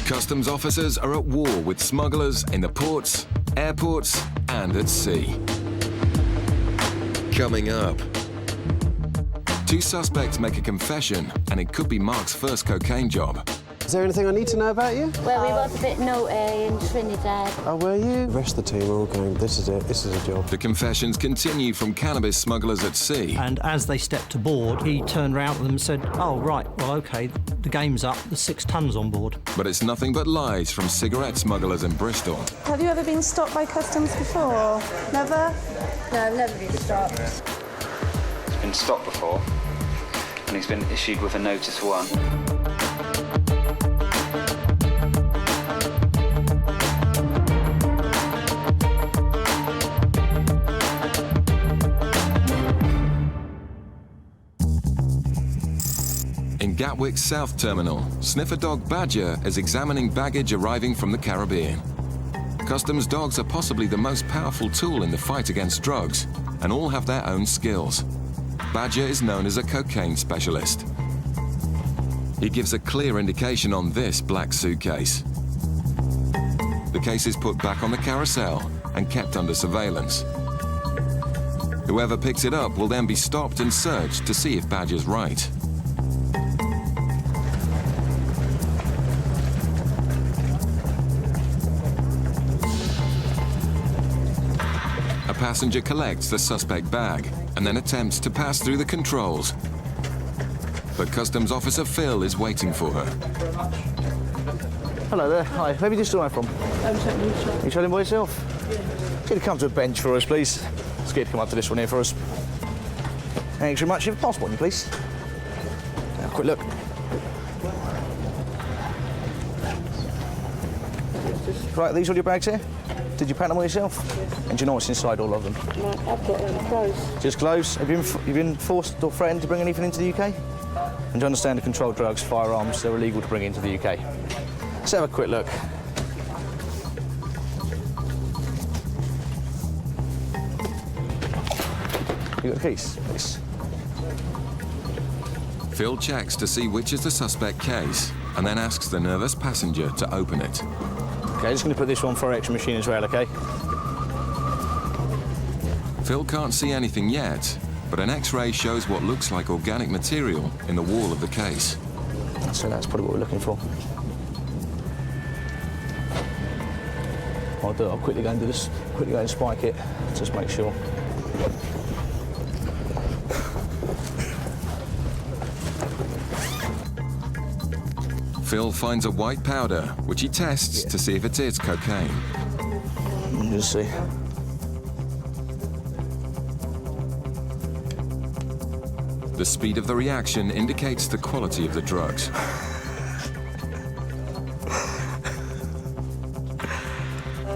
Customs officers are at war with smugglers in the ports, airports, and at sea. Coming up, two suspects make a confession, and it could be Mark's first cocaine job. Is there anything I need to know about you? Well, we was a bit naughty in Trinidad. Oh, were you? The rest of the team are all going, this is it, this is a job. The confessions continue from cannabis smugglers at sea. And as they stepped aboard, he turned around to them and said, oh, right, well, OK, the game's up, there's 6 tons on board. But it's nothing but lies from cigarette smugglers in Bristol. Have you ever been stopped by customs before? Never? No, I've never been stopped. He's been stopped before, and he's been issued with a notice 1. In Gatwick's South Terminal, sniffer dog Badger is examining baggage arriving from the Caribbean. Customs dogs are possibly the most powerful tool in the fight against drugs, and all have their own skills. Badger is known as a cocaine specialist. He gives a clear indication on this black suitcase. The case is put back on the carousel and kept under surveillance. Whoever picks it up will then be stopped and searched to see if Badger's right. A passenger collects the suspect bag and then attempts to pass through the controls. But Customs Officer Phil is waiting for her. Hello there. Hi. Where have you just arrived from? You showed him by yourself? Could you come to a bench for us, please? Let's get you to come up to this one here for us. Thanks very much. You have a passport, please. Have a quick look. Right, are these all your bags here? Did you pack them all yourself? And do you know what's inside all of them? No, I've got them clothes. Just clothes? Have you been forced or threatened to bring anything into the UK? And do you understand the controlled drugs, firearms, they're illegal to bring into the UK? Let's have a quick look. You got the keys? Please. Phil checks to see which is the suspect case and then asks the nervous passenger to open it. OK, just going to put this one for our extra machine as well, OK? Phil can't see anything yet, but an X-ray shows what looks like organic material in the wall of the case. So that's probably what we're looking for. I'll quickly go and do this, quickly go and spike it, just make sure. Phil finds a white powder, which he tests to see if it is cocaine. Just see. The speed of the reaction indicates the quality of the drugs.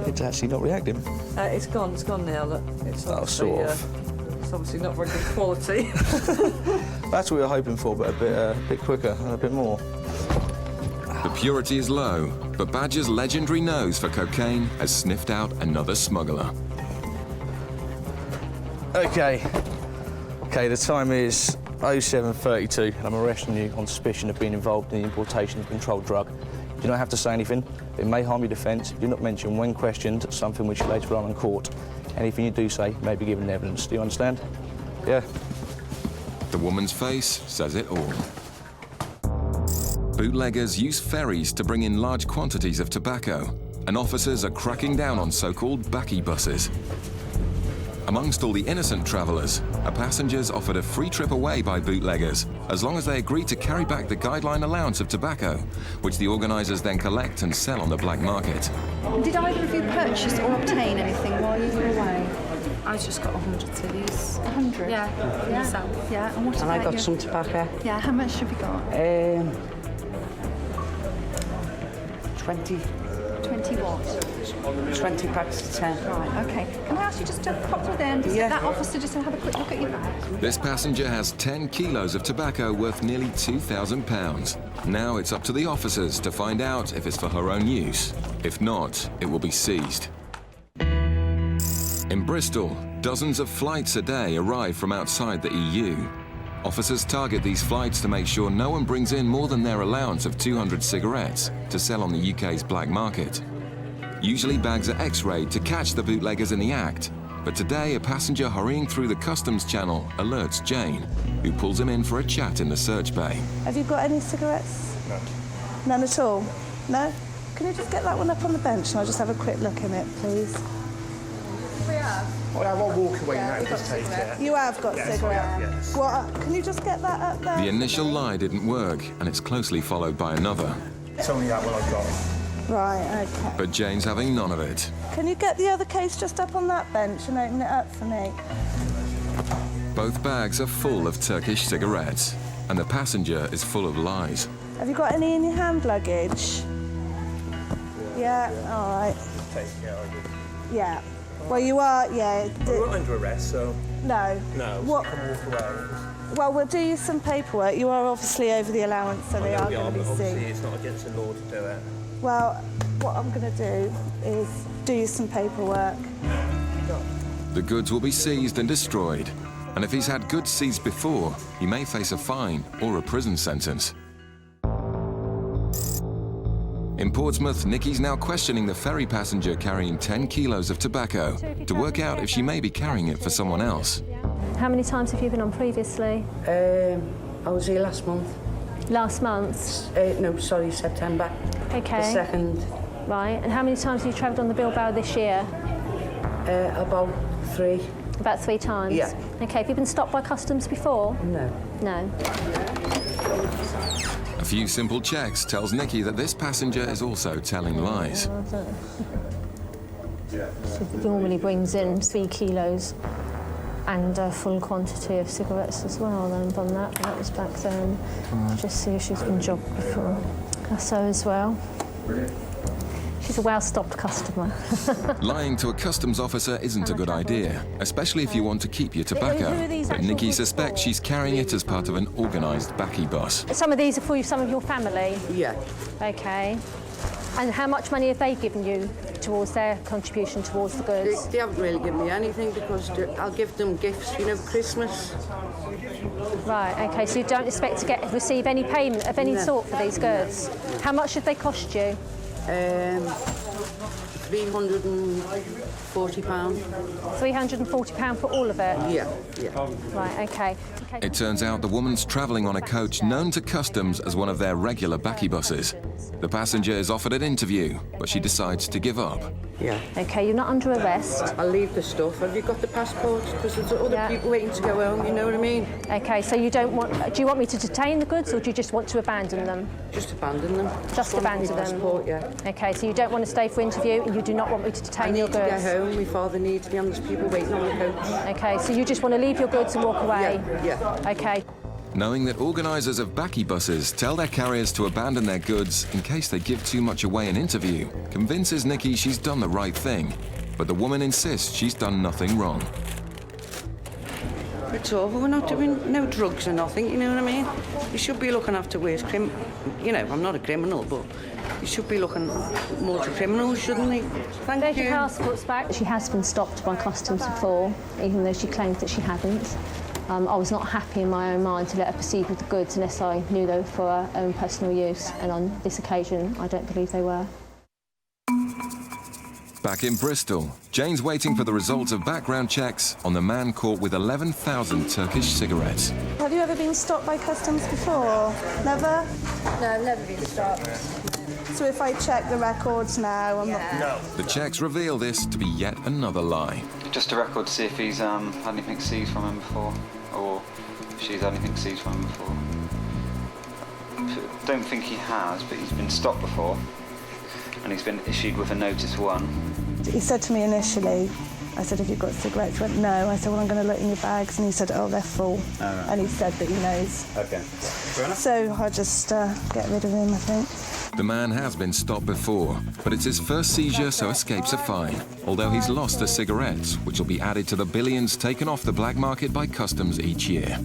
It's actually not reacting. It's gone now, look. It's sort of. It's obviously not very good quality. That's what we were hoping for, but a bit quicker and a bit more. The purity is low, but Badger's legendary nose for cocaine has sniffed out another smuggler. OK, the time is 07:32, and I'm arresting you on suspicion of being involved in the importation of a controlled drug. You do not have to say anything. It may harm your defence. Do not mention, when questioned, something which you later on in court. Anything you do say may be given evidence. Do you understand? Yeah. The woman's face says it all. Bootleggers use ferries to bring in large quantities of tobacco, and officers are cracking down on so-called backy buses. Amongst all the innocent travellers, are passengers offered a free trip away by bootleggers, as long as they agree to carry back the guideline allowance of tobacco, which the organisers then collect and sell on the black market. Did either of you purchase or obtain anything while you were away? I just got 100 cedis. 100? Yeah. Yeah, and what And about I got you? some tobacco. Yeah, how much have you got? 20. 20 what? 20 packs of 10. Right, OK. Can I ask you just to pop through there and just that officer just to have a quick look at your bag? This passenger has 10 kilos of tobacco worth nearly £2,000. Now it's up to the officers to find out if it's for her own use. If not, it will be seized. In Bristol, dozens of flights a day arrive from outside the EU. Officers target these flights to make sure no one brings in more than their allowance of 200 cigarettes to sell on the UK's black market. Usually bags are X-rayed to catch the bootleggers in the act, but today a passenger hurrying through the customs channel alerts Jane, who pulls him in for a chat in the search bay. Have you got any cigarettes? No. None at all? No? Can you just get that one up on the bench and I'll just have a quick look in it, please? Well, I won't walk away now, just take it. You have got cigarettes? Yes. What? Can you just get that up there? The initial lie didn't work, and it's closely followed by another. It's only that one I've got. Right, OK. But Jane's having none of it. Can you get the other case just up on that bench and open it up for me? Both bags are full of Turkish cigarettes, and the passenger is full of lies. Have you got any in your hand luggage? Yeah, all right. Take it, Yeah. Well, you are, yeah. We're not under arrest, so... No. No, What? come walk away. Well, we'll do you some paperwork. You are obviously over the allowance, so they are going to be obviously seen. it's not against the law to do it. Well, what I'm going to do is do you some paperwork. The goods will be seized and destroyed, and if he's had goods seized before, he may face a fine or a prison sentence. In Portsmouth, Nikki's now questioning the ferry passenger carrying 10 kilos of tobacco to work out if she may be carrying it for someone else. How many times have you been on previously? I was here last month. Last month? No, sorry, September. Okay. The 2nd. Right, and how many times have you travelled on the Bilbao this year? About 3. About 3 times? Yeah. Okay, have you been stopped by customs before? No. No. A few simple checks tells Nikki that this passenger is also telling lies. She normally brings in 3 kilos and a full quantity of cigarettes as well. Then done that, but that was back then. Just see if she's been jobbed before. So as well. She's a well-stocked customer. Lying to a customs officer isn't a good idea, especially if you want to keep your tobacco. But Nikki suspects she's carrying it as part of an organised backy bus. Some of these are for some of your family? Yeah. Okay. And how much money have they given you towards their contribution towards the goods? They haven't really given me anything because I'll give them gifts, you know, for Christmas. Right, OK, so you don't expect to receive any payment of any sort for these goods? How much did they cost you? £340. £340 for all of it? Yeah. Right, OK. It turns out the woman's travelling on a coach known to customs as one of their regular backy buses. The passenger is offered an interview, but she decides to give up. Yeah. OK, you're not under arrest. I'll leave the stuff. Have you got the passport? Because there's other people waiting to go home, you know what I mean? OK, so you don't want... Do you want me to detain the goods or do you just want to abandon them? Just abandon them. Just abandon them? Passport, yeah. OK, so you don't want to stay for interview and you do not want me to detain your goods? I need to get home. My father needs me, and there's people waiting on the coach. OK, so you just want to leave your goods and walk away? Yeah. OK. Knowing that organisers of backy buses tell their carriers to abandon their goods in case they give too much away in interview, convinces Nikki she's done the right thing. But the woman insists she's done nothing wrong. It's over. We're not doing no drugs or nothing, you know what I mean? You should be looking after worse You know, I'm not a criminal, but you should be looking more to criminals, shouldn't they? Thank There's you. your passports back. She has been stopped by customs before, even though she claims that she hadn't. I was not happy in my own mind to let her proceed with the goods unless I knew they were for her own personal use, and on this occasion, I don't believe they were. Back in Bristol, Jane's waiting for the results of background checks on the man caught with 11,000 Turkish cigarettes. Have you ever been stopped by customs before? Never? No, I've never been stopped. So if I check the records now, I'm not... No. The checks reveal this to be yet another lie. Just a record to see if he's had anything seized from him before, or if she's had anything seized from him before. Don't think he has, but he's been stopped before, and he's been issued with a notice 1. He said to me initially, I said, have you got cigarettes? He went, no. I said, well, I'm going to look in your bags. And he said, oh, they're full. right. And he said that he knows. OK. Fair enough. So I'll just get rid of him, I think. The man has been stopped before, but it's his first seizure, so escapes a fine. Although he's lost the cigarettes, which will be added to the billions taken off the black market by customs each year.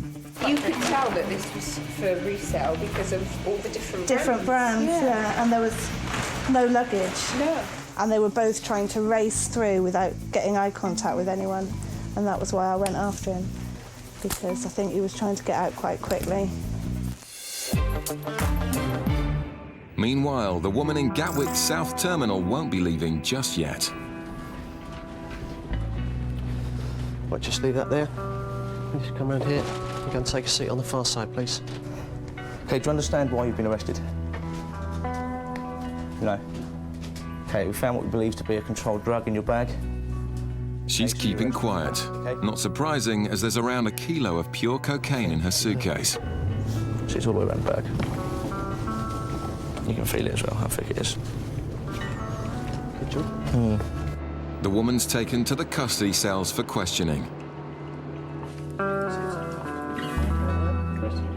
You could tell that this was for resale because of all the different brands, yeah. And there was no luggage. No. And they were both trying to race through without getting eye contact with anyone. And that was why I went after him. because I think he was trying to get out quite quickly. Meanwhile, the woman in Gatwick's South Terminal won't be leaving just yet. Right, just leave that there. You just come around here. You go and take a seat on the far side, please. OK, do you understand why you've been arrested? No. OK, we found what we believe to be a controlled drug in your bag. She's keeping quiet. Not surprising, as there's around 1 kilo of pure cocaine in her suitcase. So it's all the way around the bag. You can feel it as well, how thick it is. Good job. The woman's taken to the custody cells for questioning.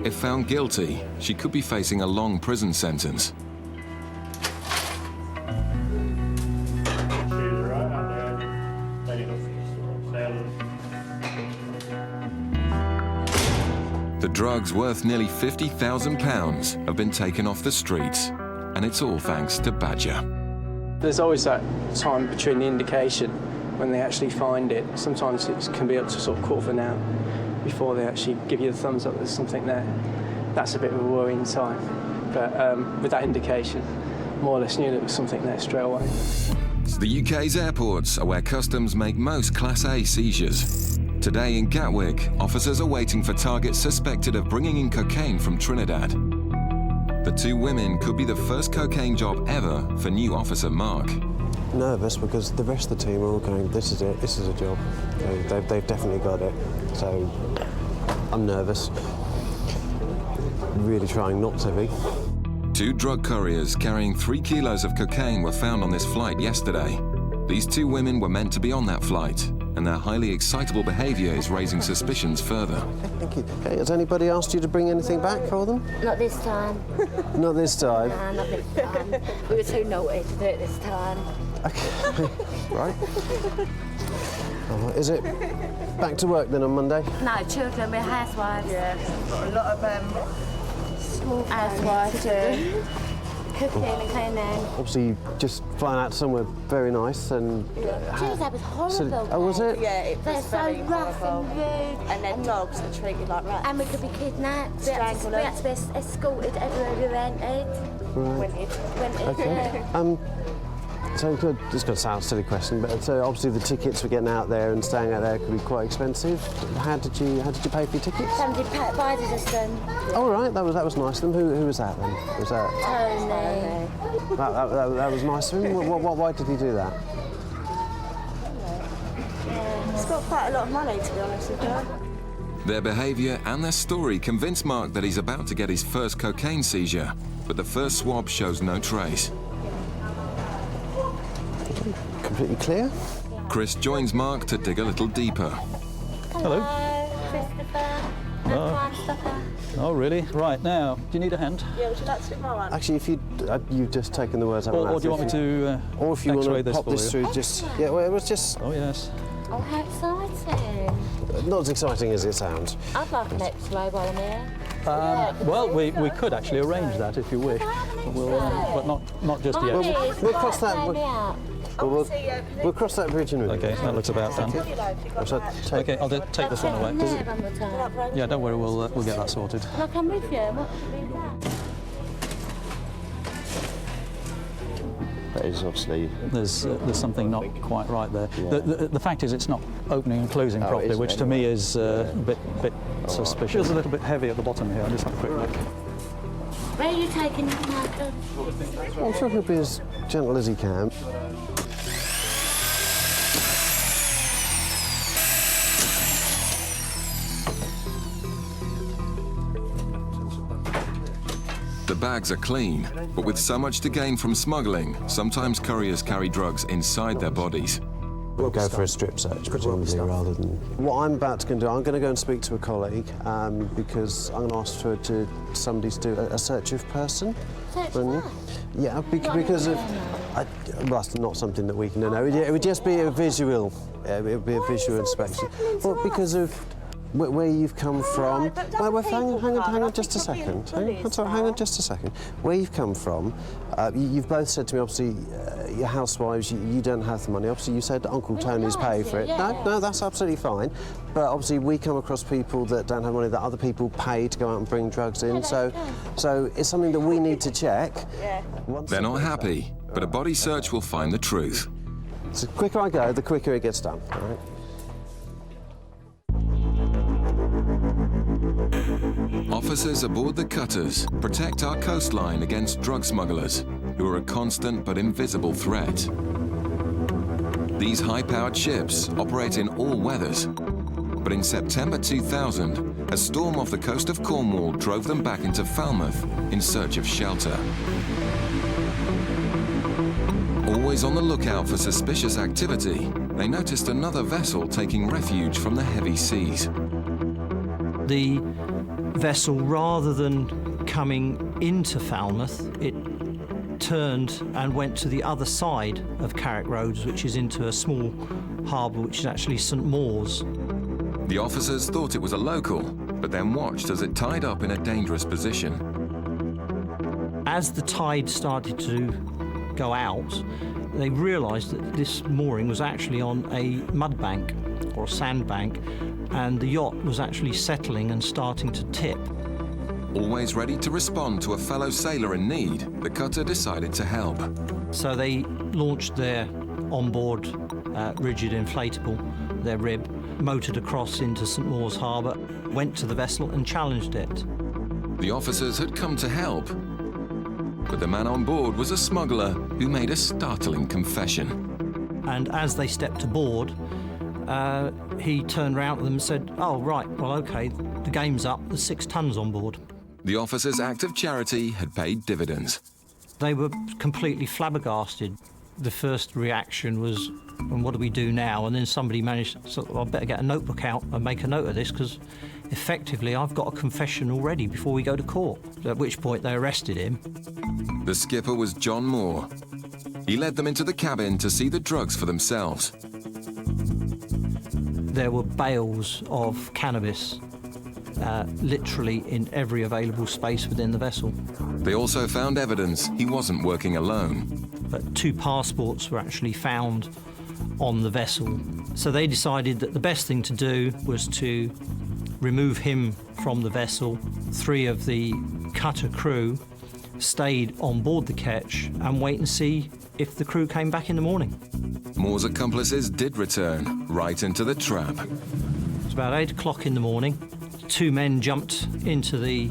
If found guilty, she could be facing a long prison sentence. The drugs, worth nearly £50,000, have been taken off the streets, and it's all thanks to Badger. There's always that time between the indication when they actually find it. Sometimes it can be up to sort of quarter of an hour before they actually give you the thumbs up there's something there. That's a bit of a worrying time. But with that indication, more or less knew there was something there straight away. The UK's airports are where customs make most Class A seizures. Today in Gatwick, officers are waiting for targets suspected of bringing in cocaine from Trinidad. The two women could be the first cocaine job ever for new officer Mark. Nervous because the rest of the team are all going, this is it, this is a job. They've definitely got it. So I'm nervous. Really trying not to be. 2 drug couriers carrying 3 kilos of cocaine were found on this flight yesterday. These 2 women were meant to be on that flight, and their highly excitable behaviour is raising suspicions further. Thank you. Okay, has anybody asked you to bring anything back for them? Not this time. Not this time? Nah, not this time. We were too naughty to do it this time. Okay, right. Is it back to work then on Monday? No, children, we're housewives. Yeah, got a lot of small housewives to do. Cooking and cleaning. Obviously, just flying out somewhere very nice and... Tuesday was horrible. Oh, was it? Yeah, it was so rough and rude. And then dogs are treated like rats. And we could be kidnapped. We had to be escorted everywhere we rented. Right. Okay. So this could sound a silly question, but so obviously the tickets for getting out there and staying out there could be quite expensive. How did you pay for your tickets? Somebody provided us them. Oh right, that was nice of them. Who was that then? Was that Tony? That was nice of him. Why did he do that? He's got quite a lot of money, to be honest with you. Their behaviour and their story convince Mark that he's about to get his first cocaine seizure, but the first swab shows no trace. Completely clear. Chris joins Mark to dig a little deeper. Hello. Christopher. Oh. Oh, really? Right, now, do you need a hand? Yeah, would you like to spit my one? Actually, if you've just taken the words out of my mouth. Or do you want me to or if you want to pop for this you? through, just... Yeah, well, it was just... Oh, yes. Oh, how exciting. Not as exciting as it sounds. I'd like an X-ray while I'm here. Well, we could actually arrange that if you wish, but not just yet. We'll cross that. We'll cross that bridge in a minute. Okay, that looks about done. Okay, I'll take this one away. Yeah, don't worry, we'll get that sorted. Can I come with you? That is obviously... There's something not quite right there. Yeah. The fact is it's not opening and closing properly, which to me is a bit suspicious. Feels a little bit heavy at the bottom here. I'll just have a quick look. Where are you taking him, Michael? I'm sure he'll be as gentle as he can. The bags are clean, but with so much to gain from smuggling, sometimes couriers carry drugs inside their bodies. We'll go for a strip search, presumably, rather than... What I'm about to do, I'm going to go and speak to a colleague, because I'm going to ask for somebody to do a search of person. Search of Yeah, because of... well, that's not something that we can know. It would just be a visual... it would be a visual inspection. Well, because of... where you've come from. No, but don't Hang on just a second. Hang on just a second. Where you've come from, you've both said to me, obviously, you're housewives, you don't have the money. Obviously, you said Uncle Tony's paid for it. Yeah. No, that's absolutely fine. But obviously, we come across people that don't have money that other people pay to go out and bring drugs in. So it's something that we need to check. Yeah. They're not happy, but a body search will find the truth. So the quicker I go, the quicker it gets done. All right? Officers aboard the cutters protect our coastline against drug smugglers, who are a constant but invisible threat. These high-powered ships operate in all weathers, but in September 2000, a storm off the coast of Cornwall drove them back into Falmouth in search of shelter. Always on the lookout for suspicious activity, they noticed another vessel taking refuge from the heavy seas. The vessel, rather than coming into Falmouth, it turned and went to the other side of Carrick Roads, which is into a small harbour, which is actually St Mawes. The officers thought it was a local, but then watched as it tied up in a dangerous position. As the tide started to go out, they realised that this mooring was actually on a mud bank or a sand bank, and the yacht was actually settling and starting to tip. Always ready to respond to a fellow sailor in need, the cutter decided to help. So they launched their onboard rigid inflatable, their rib, motored across into St Mawes Harbour, went to the vessel and challenged it. The officers had come to help, but the man on board was a smuggler who made a startling confession. And as they stepped aboard, he turned around to them and said, "Oh, right, well, OK, the game's up, there's 6 tons on board." The officers' act of charity had paid dividends. They were completely flabbergasted. The first reaction was, and what do we do now? And then somebody managed, so I better get a notebook out and make a note of this, because effectively I've got a confession already before we go to court. At which point they arrested him. The skipper was John Moore. He led them into the cabin to see the drugs for themselves. There were bales of cannabis, literally in every available space within the vessel. They also found evidence he wasn't working alone. But 2 passports were actually found on the vessel. So they decided that the best thing to do was to remove him from the vessel. 3 of the cutter crew stayed on board the ketch and wait and see if the crew came back in the morning. Moore's accomplices did return, right into the trap. It was about 8 o'clock in the morning. 2 men jumped into the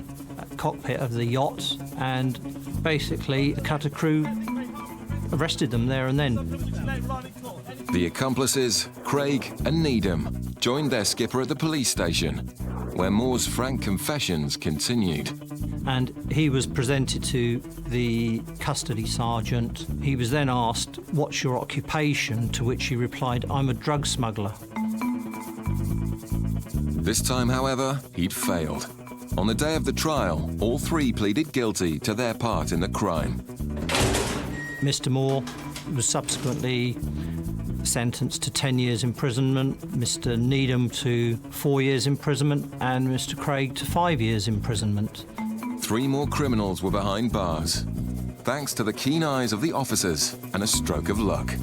cockpit of the yacht, and basically the cutter crew arrested them there and then. The accomplices, Craig and Needham, joined their skipper at the police station, where Moore's frank confessions continued. And he was presented to the custody sergeant. He was then asked, "What's your occupation?" To which he replied, "I'm a drug smuggler." This time, however, he'd failed. On the day of the trial, all 3 pleaded guilty to their part in the crime. Mr. Moore was subsequently sentenced to 10 years imprisonment, Mr. Needham to 4 years imprisonment, and Mr. Craig to 5 years imprisonment. 3 more criminals were behind bars, thanks to the keen eyes of the officers and a stroke of luck.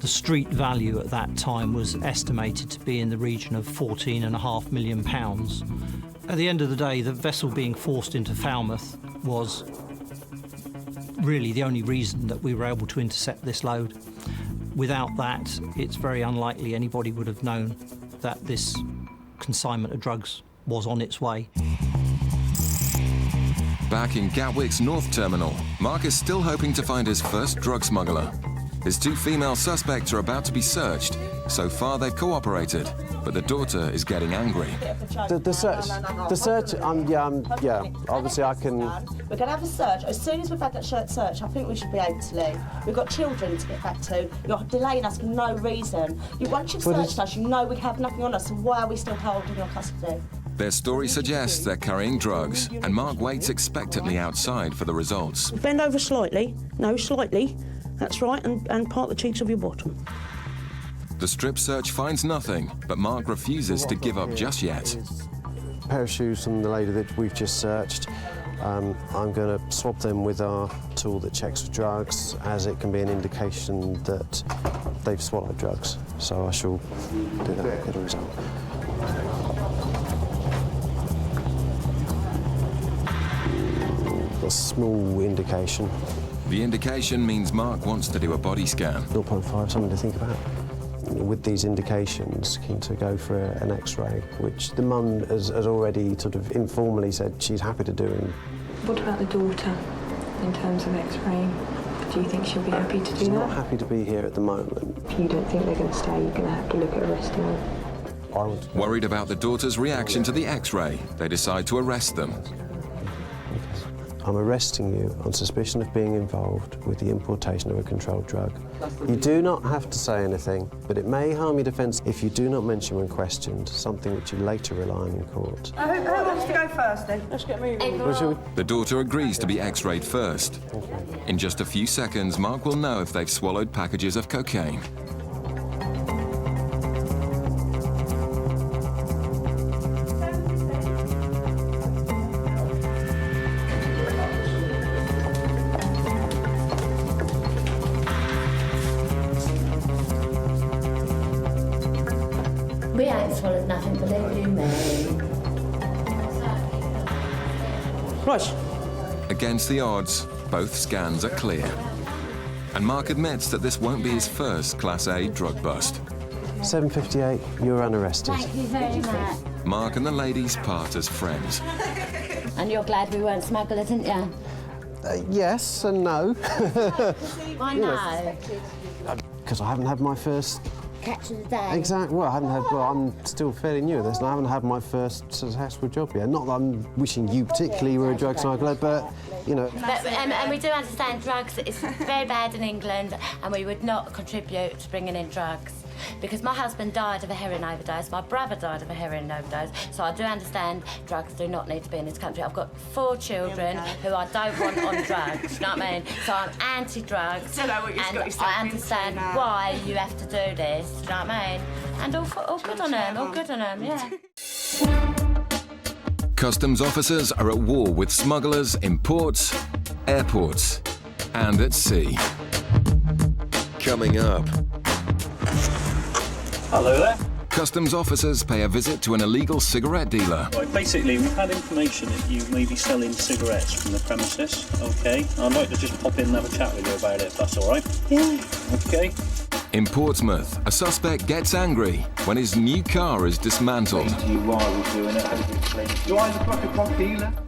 The street value at that time was estimated to be in the region of £14.5 million. At the end of the day, the vessel being forced into Falmouth was really the only reason that we were able to intercept this load. Without that, it's very unlikely anybody would have known that this consignment of drugs was on its way. Back in Gatwick's North Terminal, Mark is still hoping to find his first drug smuggler. His 2 female suspects are about to be searched. So far, they've cooperated, but the daughter is getting angry. The search, yeah, obviously I can... We're going to have a search. As soon as we've had that search, I think we should be able to leave. We've got children to get back to. You're delaying us for no reason. Once you've searched us, you know we have nothing on us, so why are we still holding your custody? Their story suggests they're carrying drugs, and Mark waits expectantly outside for the results. Bend over slightly. No, slightly. That's right, and part the cheeks of your bottom. The strip search finds nothing, but Mark refuses to give up just yet. A pair of shoes from the lady that we've just searched. I'm going to swab them with our tool that checks for drugs, as it can be an indication that they've swallowed drugs. So I shall do that, get a result. A small indication. The indication means Mark wants to do a body scan. 0.5, something to think about. With these indications, keen to go for an X-ray, which the mum has already sort of informally said she's happy to do. What about the daughter in terms of X-ray? Do you think she'll be happy to do that? She's not happy to be here at the moment. You don't think they're going to stay? You're going to have to look at arresting them? Worried about the daughter's reaction to the X-ray, they decide to arrest them. I'm arresting you on suspicion of being involved with the importation of a controlled drug. You do not have to say anything, but it may harm your defence if you do not mention when questioned, something which you later rely on in court. Who wants to go first then? Let's get moving. The daughter agrees to be X-rayed first. In just a few seconds, Mark will know if they've swallowed packages of cocaine. We ain't swallowed nothing, believe you me. Right. Against the odds, both scans are clear. And Mark admits that this won't be his first Class A drug bust. 7:58, you're unarrested. Thank you very much. Mark and the ladies part as friends. And you're glad we weren't smugglers, aren't you? Yes and no. Why no? Because I haven't had my first... Catch of the day. Exactly. Well, I'm still fairly new at this, and I haven't had my first successful job yet. Not that I'm wishing you particularly were a drug smuggler, but, you know... And we do understand drugs is very bad in England, and we would not contribute to bringing in drugs. Because my husband died of a heroin overdose, my brother died of a heroin overdose, so I do understand drugs do not need to be in this country. I've got 4 children who I don't want on drugs, you know what I mean? So I'm anti-drugs, and I understand why you have to do this, you know what I mean? And all good on them, all good on them, yeah. Customs officers are at war with smugglers in ports, airports, and at sea. Coming up. Hello there. Customs officers pay a visit to an illegal cigarette dealer. Right, basically, we've had information that you may be selling cigarettes from the premises, OK? I'd like to just pop in and have a chat with you about it, if that's all right. Yeah. OK. In Portsmouth, a suspect gets angry when his new car is dismantled.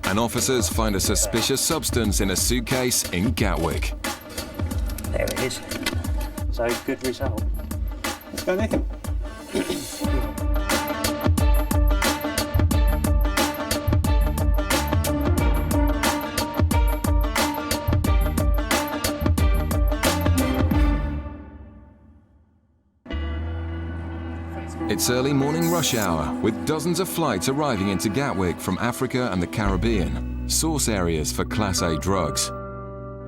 And officers find a suspicious substance in a suitcase in Gatwick. There it is. So, good result. Let's go, Nathan. It's early morning rush hour, with dozens of flights arriving into Gatwick from Africa and the Caribbean, source areas for Class A drugs.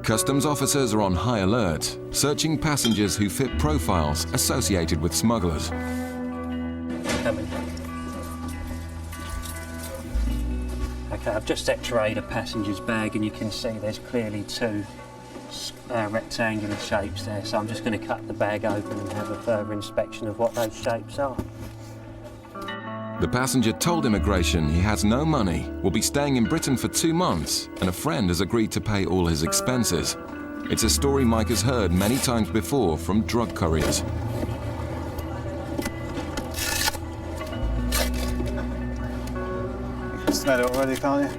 Customs officers are on high alert, searching passengers who fit profiles associated with smugglers. Okay, I've just x-rayed a passenger's bag and you can see there's clearly 2 rectangular shapes there, so I'm just going to cut the bag open and have a further inspection of what those shapes are. The passenger told immigration he has no money, will be staying in Britain for 2 months, and a friend has agreed to pay all his expenses. It's a story Mike has heard many times before from drug couriers. You can smell it already, can't you?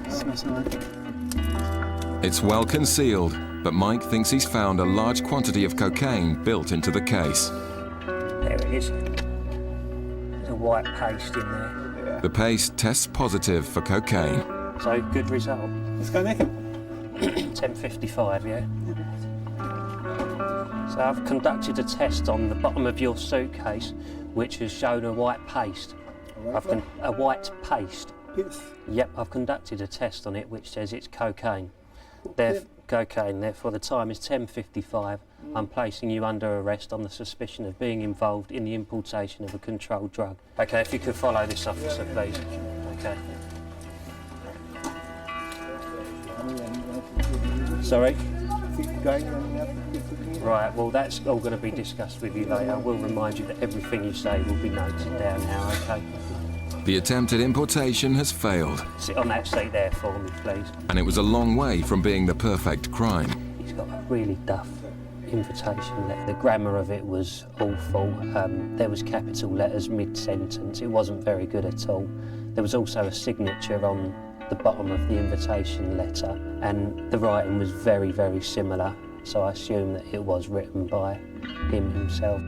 Smells nice. It's well concealed, but Mike thinks he's found a large quantity of cocaine built into the case. There it is. There's a white paste in there. The paste tests positive for cocaine. So, good result. Let's go, Nick. 10:55, yeah? So I've conducted a test on the bottom of your suitcase, which has shown a white paste. A white paste? Yes. Yep, I've conducted a test on it which says it's cocaine. Cocaine, therefore the time is 10:55. I'm placing you under arrest on the suspicion of being involved in the importation of a controlled drug. Okay, if you could follow this officer, please. Okay. Sorry? Right, well that's all going to be discussed with you later. I will remind you that everything you say will be noted down now, okay? The attempted importation has failed. Sit on that seat there for me, please. And it was a long way from being the perfect crime. He's got a really duff invitation letter. The grammar of it was awful. There was capital letters mid-sentence. It wasn't very good at all. There was also a signature on the bottom of the invitation letter, and the writing was very, very similar, so I assume that it was written by him himself.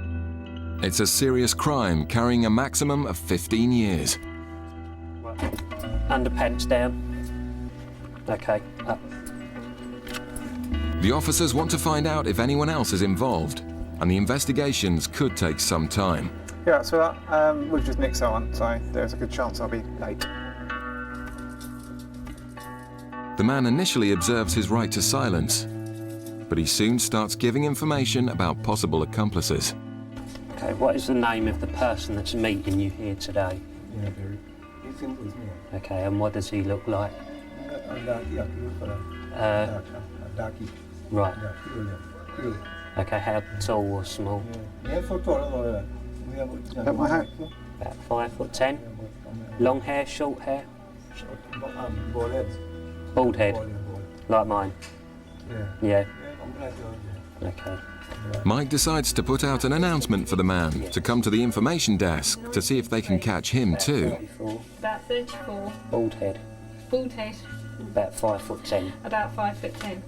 It's a serious crime carrying a maximum of 15 years. Underpants down. Okay, up. The officers want to find out if anyone else is involved, and the investigations could take some time. Yeah, so that, we've just nicked someone, so there's a good chance I'll be late. The man initially observes his right to silence, but he soon starts giving information about possible accomplices. Okay, what is the name of the person that's meeting you here today? Okay, and what does he look like? Right. Okay, how tall or small? At my height? About 5'10". Long hair, short hair? Bald head, like mine? Yeah. Okay. Mike decides to put out an announcement for the man to come to the information desk to see if they can catch him too. About 34. Bald head. Bald head. About 5'10". About 5'10".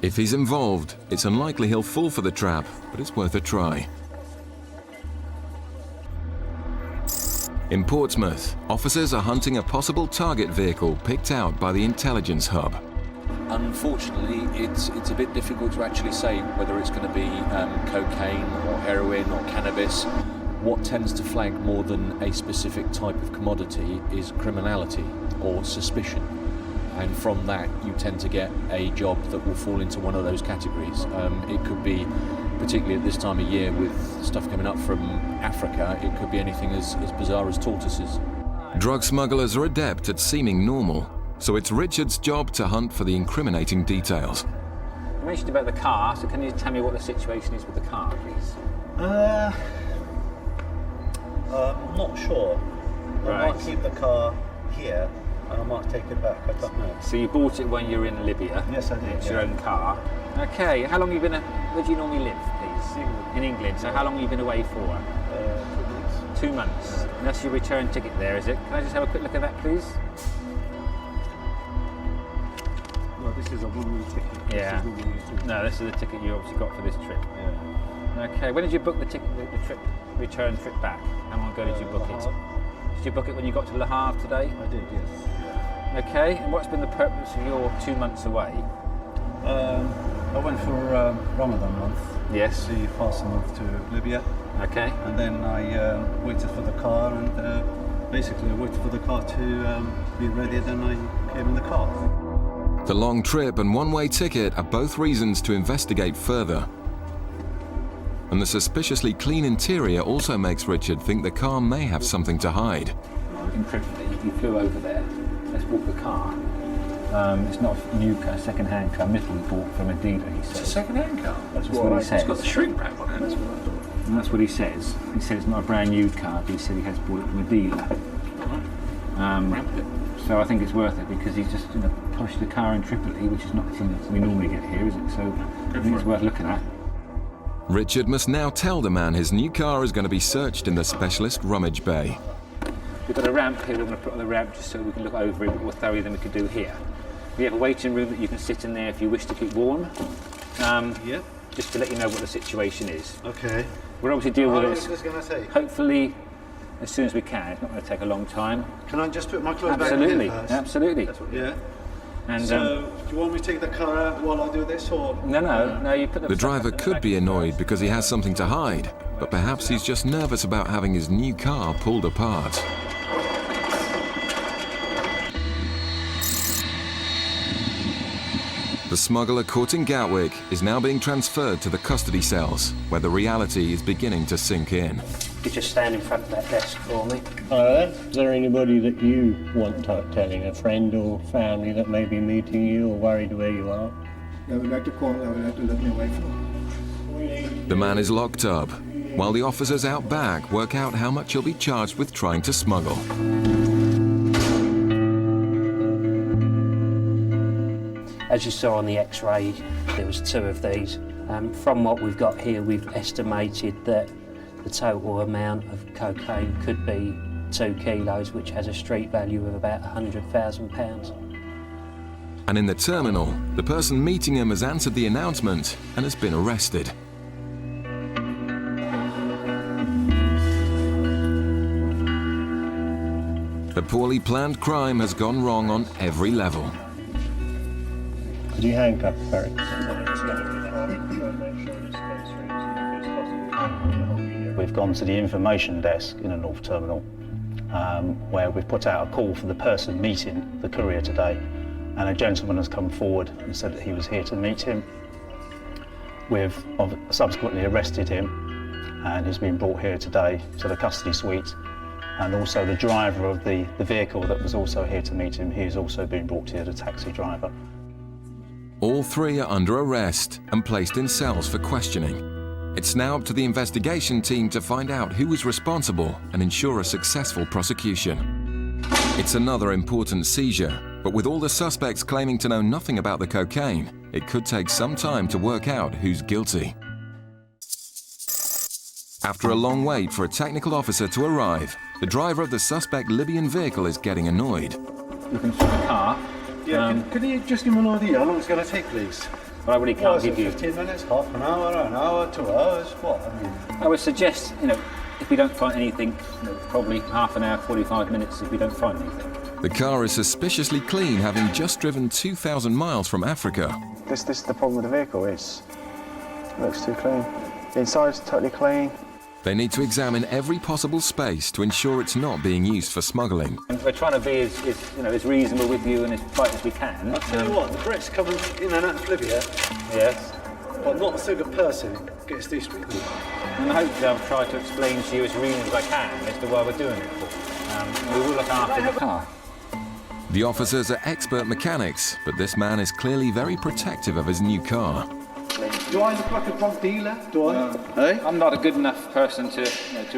If he's involved, it's unlikely he'll fall for the trap, but it's worth a try. In Portsmouth, officers are hunting a possible target vehicle picked out by the intelligence hub. Unfortunately, it's a bit difficult to actually say whether it's going to be cocaine or heroin or cannabis. What tends to flag more than a specific type of commodity is criminality or suspicion. And from that, you tend to get a job that will fall into one of those categories. It could be, particularly at this time of year with stuff coming up from Africa, it could be anything as bizarre as tortoises. Drug smugglers are adept at seeming normal, so it's Richard's job to hunt for the incriminating details. You mentioned about the car, so can you tell me what the situation is with the car, please? I'm not sure. Right. I might keep the car here and I might take it back, I don't know. So you bought it when you were in Libya? Yes, I did. It's your own car. Okay, how long have you been, where do you normally live, please? England. In England, so how long have you been away for? 2 weeks. 2 months. And that's your return ticket there, is it? Can I just have a quick look at that, please? Well, this is a one-way ticket. Yeah. No, this is the ticket you obviously got for this trip. Yeah. Okay, when did you book the ticket, the trip, return trip back? How long ago did you book it? Did you book it when you got to Le Havre today? I did, yes. Okay, and what's been the purpose of your 2 months away? I went for Ramadan month. Yes. The fast month to Libya. Okay. And then I waited for the car and basically I waited for the car to be ready, then I came in the car. The long trip and one-way ticket are both reasons to investigate further. And the suspiciously clean interior also makes Richard think the car may have something to hide. In Tripoli, you flew over there. Let's walk the car. It's not a new car, second-hand car, admittedly bought from a dealer, he says. It's a second-hand car? That's what he says. It's got the shrink wrap on it. And that's what he says. He said it's not a brand new car, but he said he has bought it from a dealer. So I think it's worth it because he's just polished the car in Tripoli, which is not something that we normally get here, is it? So I think it's worth looking at. Richard must now tell the man his new car is going to be searched in the specialist rummage bay. We've got a ramp here, we're going to put on the ramp just so we can look over it a bit more thoroughly than we could do here. We have a waiting room that you can sit in there if you wish to keep warm. Yep. Just to let you know what the situation is. Okay. We'll obviously deal with How long this. is this going to take? Hopefully, as soon as we can. It's not going to take a long time. Can I just put my clothes Absolutely. back in first? Absolutely. Yeah. And, so, do you want me to take the car out while I do this, or...? No, you put The driver could be annoyed because he has something to hide, but perhaps he's just nervous about having his new car pulled apart. The smuggler caught in Gatwick is now being transferred to the custody cells, where the reality is beginning to sink in. You just stand in front of that desk for me. Hello there. Is there anybody that you want telling, a friend or family that may be meeting you or worried where you are? I would like to call, I would like to let my wife know. The man is locked up, while the officers out back work out how much he'll be charged with trying to smuggle. As you saw on the X-ray, there was 2 of these. From what we've got here, we've estimated that the total amount of cocaine could be 2 kilos, which has a street value of about £100,000. And in the terminal, the person meeting him has answered the announcement and has been arrested. The poorly planned crime has gone wrong on every level. Could you handcuff Barry? We've gone to the information desk in the North Terminal, where we've put out a call for the person meeting the courier today, and a gentleman has come forward and said that he was here to meet him. We've subsequently arrested him, and he's been brought here today to the custody suite, and also the driver of the vehicle that was also here to meet him, he has also been brought here, the taxi driver. All 3 are under arrest and placed in cells for questioning. It's now up to the investigation team to find out who was responsible and ensure a successful prosecution. It's another important seizure, but with all the suspects claiming to know nothing about the cocaine, it could take some time to work out who's guilty. After a long wait for a technical officer to arrive, the driver of the suspect Libyan vehicle is getting annoyed. You can see the car. Yeah, can you just give me an idea how long it's going to take, please? Well, I really can't give you 15 minutes, half an hour, 2 hours, what? I mean, I would suggest, if we don't find anything, probably half an hour, 45 minutes if we don't find anything. The car is suspiciously clean, having just driven 2,000 miles from Africa. This is the problem with the vehicle, it looks too clean. The inside's totally clean. They need to examine every possible space to ensure it's not being used for smuggling. And we're trying to be as reasonable with you and as polite as we can. I'll tell you what, the Brits come in and out of Libya. Yes. But not a single person gets these treatment. And hopefully I'll try to explain to you as reasonable as I can as to why we're doing it for. We will look after the car. The officers are expert mechanics, but this man is clearly very protective of his new car. Do I look like a drug dealer? Do I? Hey? I'm not a good enough person to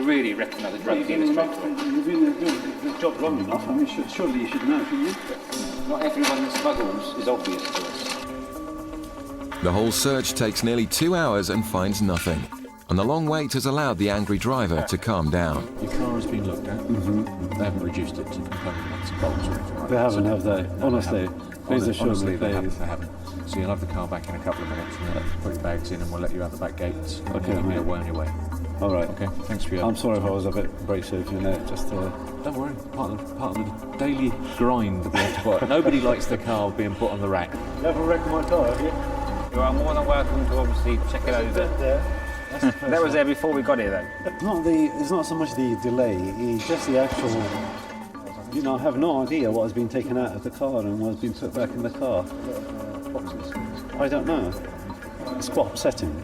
really recognise a drug dealer straight away. You've been doing the job long enough. I mean, surely you should know, shouldn't you? Not everyone that smuggles is obvious to us. The whole search takes nearly 2 hours and finds nothing. And the long wait has allowed the angry driver to calm down. Your car has been looked at. They haven't reduced it to component nuts and bolts or anything like They haven't, have they? Honestly, please assure me honestly, they haven't. So you'll have the car back in a couple of minutes and then put your bags in and we'll let you out the back gates. Okay, you'll be away on your way. All right. Okay, thanks for your... I'm sorry if I was a bit abrasive, just Don't worry, part of the daily grind we have to put. Nobody likes the car being put on the rack. You ever wrecked my car, have you? You are more than welcome to obviously check it over. That was there before we got here, though. It's not so much the delay, it's just the actual... I have no idea what has been taken out of the car and what has been put back in the car. I don't know. It's quite upsetting.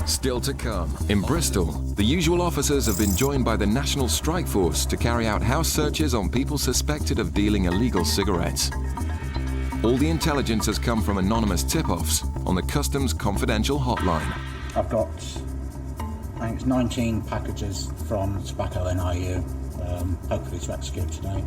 Still to come. In Bristol, the usual officers have been joined by the National Strike Force to carry out house searches on people suspected of dealing illegal cigarettes. All the intelligence has come from anonymous tip-offs on the Customs confidential hotline. I've got, I think it's 19 packages from Tobacco NIU, hopefully to execute today.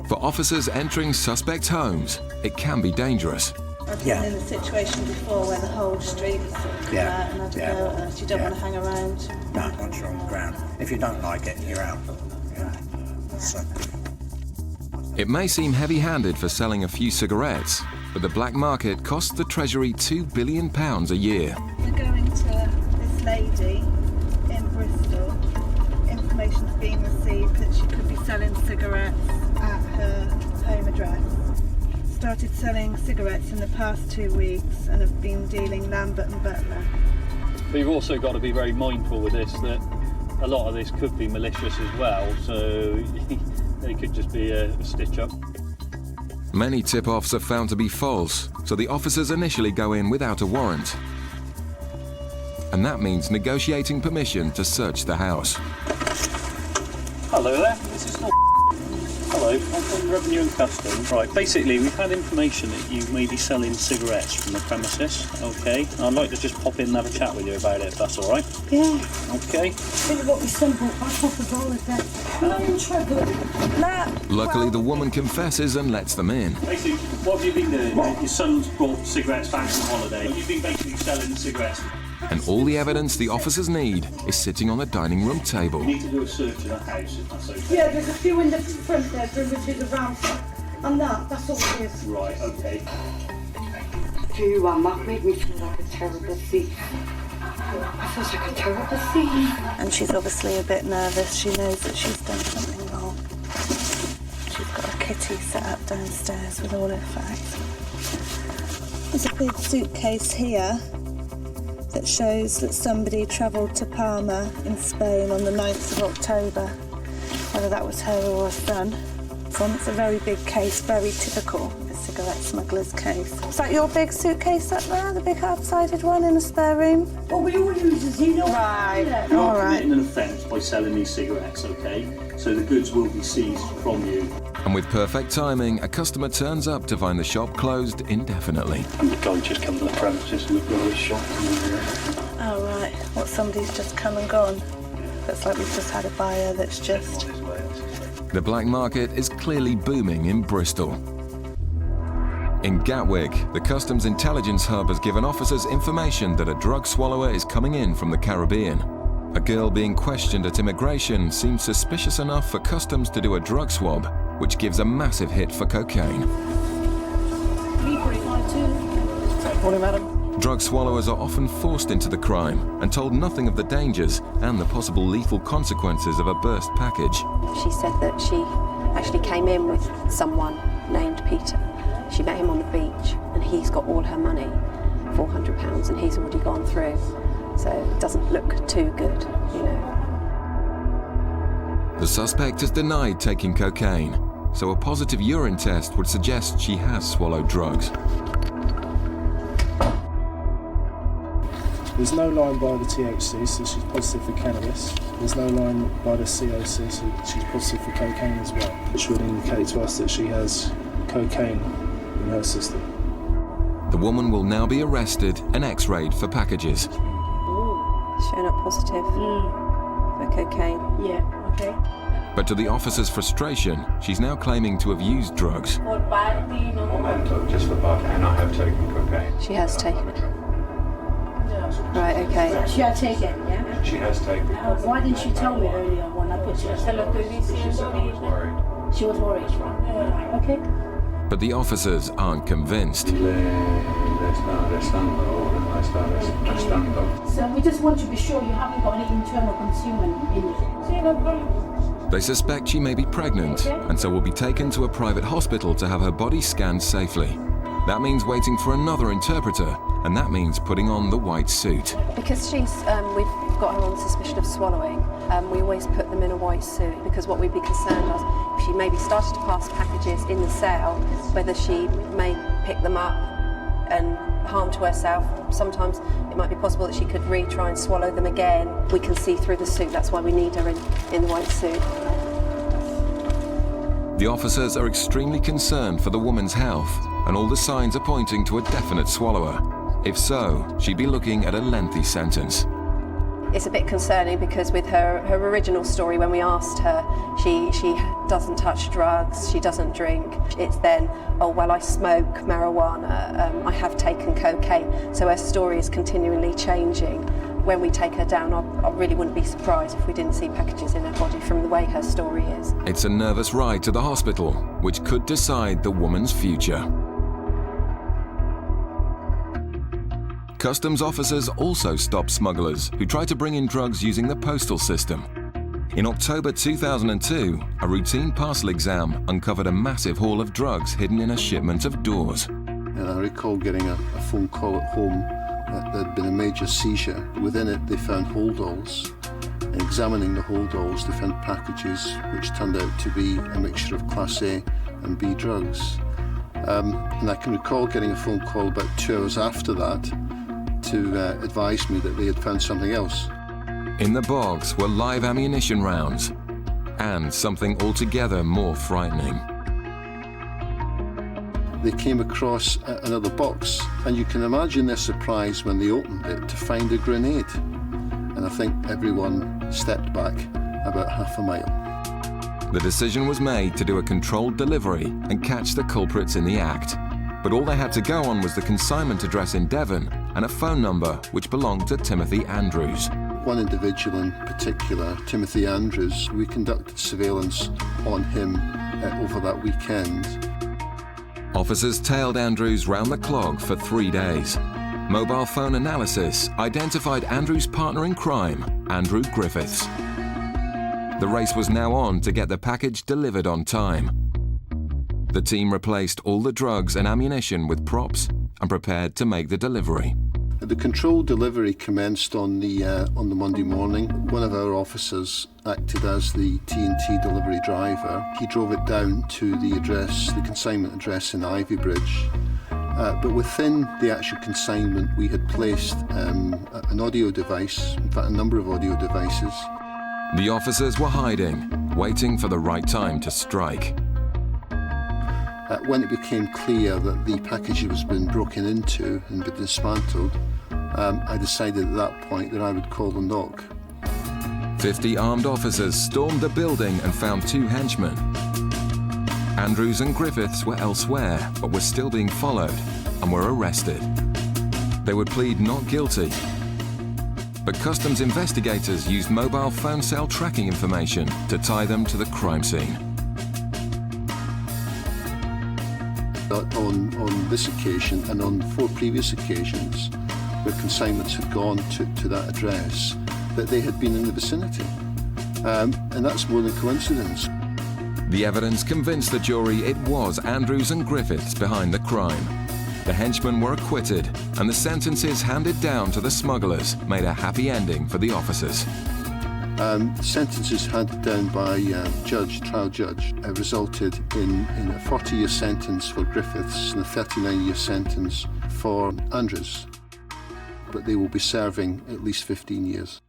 For officers entering suspects' homes, it can be dangerous. I've been in a situation before where the whole street was sort of come out and had to go, and you don't want to hang around. No, once you're on the ground. If you don't like it, you're out. So. It may seem heavy-handed for selling a few cigarettes, but the black market costs the Treasury £2 billion a year. We're going to this lady in Bristol. Information's been received that she could be selling cigarettes at her home address. Started selling cigarettes in the past 2 weeks and have been dealing Lambert and Butler. But you've also got to be very mindful with this that a lot of this could be malicious as well, so it could just be a stitch up. Many tip-offs are found to be false, so the officers initially go in without a warrant. And that means negotiating permission to search the house. Hello there, this is not. Hello, I'm from Revenue and Customs. Right, basically we've had information that you may be selling cigarettes from the premises, okay? I'd like to just pop in and have a chat with you about it, if that's alright? Yeah. Okay. Think what we simple. I pop us all of that. I'm in trouble. Luckily, the woman confesses and lets them in. Basically, what have you been doing? Your son's brought cigarettes back from holiday. You've been basically selling cigarettes. And all the evidence the officers need is sitting on the dining room table. We need to do a search of the house, if that's okay. Yeah, there's a few in the front there, which is around. And that's all it is. Right, okay. Do you want that? Made me feel like a terrible thief. I feel like a terrible thief. And she's obviously a bit nervous. She knows that she's done something wrong. She's got a kitty set up downstairs with all her facts. There's a big suitcase here that shows that somebody travelled to Palma in Spain on the 9th of October. Whether that was her or her son. It's a very big case, very typical of a cigarette smuggler's case. Is that your big suitcase up there, the big half-sided one in the spare room? Well, we all use it, you know. Right. You All are right. committing an offence by selling these cigarettes, okay? So the goods will be seized from you. And with perfect timing, a customer turns up to find the shop closed indefinitely. And the guy just come to the premises and looked at his shop. Oh, right. What, somebody's just come and gone? Looks like we've just had a buyer that's just... The black market is clearly booming in Bristol. In Gatwick, the Customs Intelligence Hub has given officers information that a drug swallower is coming in from the Caribbean. A girl being questioned at immigration seems suspicious enough for Customs to do a drug swab, which gives a massive hit for cocaine. Morning, madam. Drug swallowers are often forced into the crime and told nothing of the dangers and the possible lethal consequences of a burst package. She said that she actually came in with someone named Peter. She met him on the beach and he's got all her money, £400, and he's already gone through. So it doesn't look too good, you know. The suspect has denied taking cocaine, so a positive urine test would suggest she has swallowed drugs. There's no line by the THC, so she's positive for cannabis. There's no line by the COC, so she's positive for cocaine as well, which would indicate to us that she has cocaine in her system. The woman will now be arrested and x-rayed for packages. Showing up positive for cocaine. Yeah, okay. But to the officer's frustration, she's now claiming to have used drugs. Just for bartending, I have taken cocaine. She has taken it. Right, okay. She had taken, yeah? She has taken it. Why didn't she tell me earlier when I put you? She was worried. Right, okay. But the officers aren't convinced. So we just want to be sure you haven't got any internal consuming in it. They suspect she may be pregnant, and so will be taken to a private hospital to have her body scanned safely. That means waiting for another interpreter, and that means putting on the white suit. Because we've got her on suspicion of swallowing, we always put them in a white suit, because what we'd be concerned of, if she maybe started to pass packages in the cell, whether she may pick them up and harm to herself. Sometimes it might be possible that she could retry and swallow them again. We can see through the suit, that's why we need her in the white suit. The officers are extremely concerned for the woman's health, and all the signs are pointing to a definite swallower. If so, she'd be looking at a lengthy sentence. It's a bit concerning because with her original story, when we asked her, she doesn't touch drugs, she doesn't drink. It's then, oh, well, I smoke marijuana, I have taken cocaine. So her story is continually changing. When we take her down, I really wouldn't be surprised if we didn't see packages in her body from the way her story is. It's a nervous ride to the hospital, which could decide the woman's future. Customs officers also stop smugglers who try to bring in drugs using the postal system. In October 2002, a routine parcel exam uncovered a massive haul of drugs hidden in a shipment of doors. And I recall getting a phone call at home that there'd been a major seizure. Within it, they found holdalls. And examining the holdalls, they found packages which turned out to be a mixture of Class A and B drugs. And I can recall getting a phone call about 2 hours after that to advise me that they had found something else. In the bogs were live ammunition rounds and something altogether more frightening. They came across another box, and you can imagine their surprise when they opened it to find a grenade. And I think everyone stepped back about half a mile. The decision was made to do a controlled delivery and catch the culprits in the act. But all they had to go on was the consignment address in Devon and a phone number which belonged to Timothy Andrews. One individual in particular, Timothy Andrews, we conducted surveillance on him over that weekend. Officers tailed Andrews round the clock for 3 days. Mobile phone analysis identified Andrews' partner in crime, Andrew Griffiths. The race was now on to get the package delivered on time. The team replaced all the drugs and ammunition with props and prepared to make the delivery. The controlled delivery commenced on the Monday morning. One of our officers acted as the T&T delivery driver. He drove it down to the address, the consignment address in Ivybridge. But within the actual consignment, we had placed an audio device, in fact, a number of audio devices. The officers were hiding, waiting for the right time to strike. When it became clear that the package was been broken into and been dismantled, I decided at that point that I would call the knock. 50 armed officers stormed the building and found 2 henchmen. Andrews and Griffiths were elsewhere, but were still being followed and were arrested. They would plead not guilty. But customs investigators used mobile phone cell tracking information to tie them to the crime scene. On this occasion and on 4 previous occasions where consignments had gone to that address, that they had been in the vicinity. And that's more than coincidence. The evidence convinced the jury it was Andrews and Griffiths behind the crime. The henchmen were acquitted, and the sentences handed down to the smugglers made a happy ending for the officers. Sentences handed down by trial judge, resulted in a 40-year sentence for Griffiths and a 39-year sentence for Andrews. But they will be serving at least 15 years.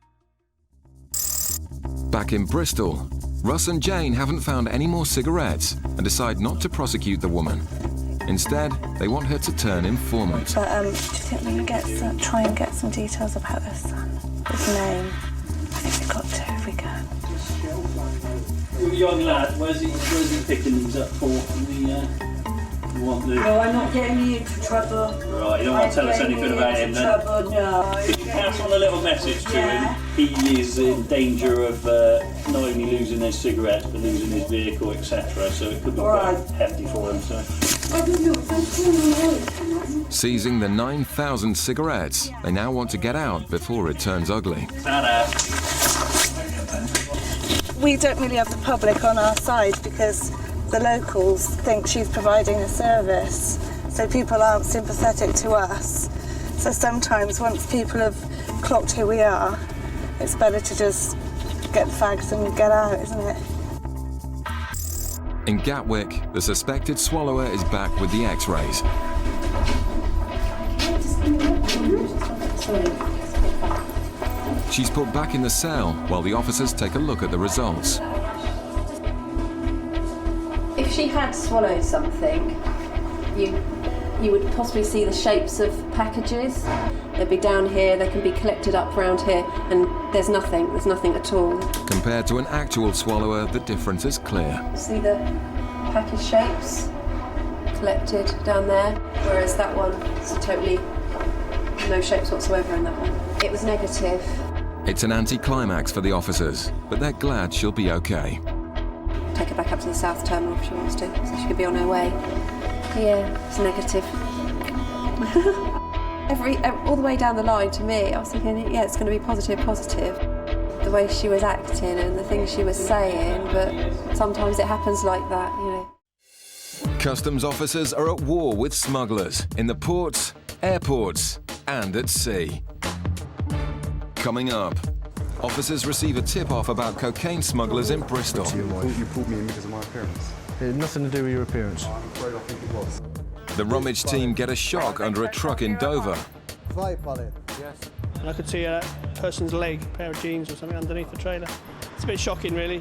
Back in Bristol, Russ and Jane haven't found any more cigarettes and decide not to prosecute the woman. Instead, they want her to turn informant. But do you think we can try and get some details about her son? His name? I think we've got to if we can. Young lad, where's he picking these up for? No, I'm not getting you into trouble. Right, you don't want to tell us anything about him then? Trouble, no. Could you pass on a little message to him? He is in danger of not only losing his cigarettes but losing his vehicle, etc. So it could be quite hefty for him. So. Seizing the 9,000 cigarettes, they now want to get out before it turns ugly. We don't really have the public on our side because the locals think she's providing a service, so people aren't sympathetic to us. So sometimes once people have clocked who we are, it's better to just get the fags and get out, isn't it? In Gatwick, the suspected swallower is back with the X-rays. She's put back in the cell while the officers take a look at the results. If she had swallowed something, you would possibly see the shapes of packages. They'd be down here, they can be collected up around here, and there's nothing at all. Compared to an actual swallower, the difference is clear. See the package shapes collected down there, whereas that one is totally no shapes whatsoever in that one. It was negative. It's an anticlimax for the officers, but they're glad she'll be okay. Take her back up to the south terminal if she wants to, so she could be on her way. Yeah, it's negative. All the way down the line to me, I was thinking, yeah, it's going to be positive. The way she was acting and the things she was saying, but sometimes it happens like that, you know. Customs officers are at war with smugglers in the ports, airports, and at sea. Coming up, officers receive a tip-off about cocaine smugglers in Bristol. You pulled me in because of my appearance. It had nothing to do with your appearance. I'm afraid I think it was. The rummage team get a shock under a truck in Dover. Yes. And I could see a person's leg, a pair of jeans or something underneath the trailer. It's a bit shocking, really.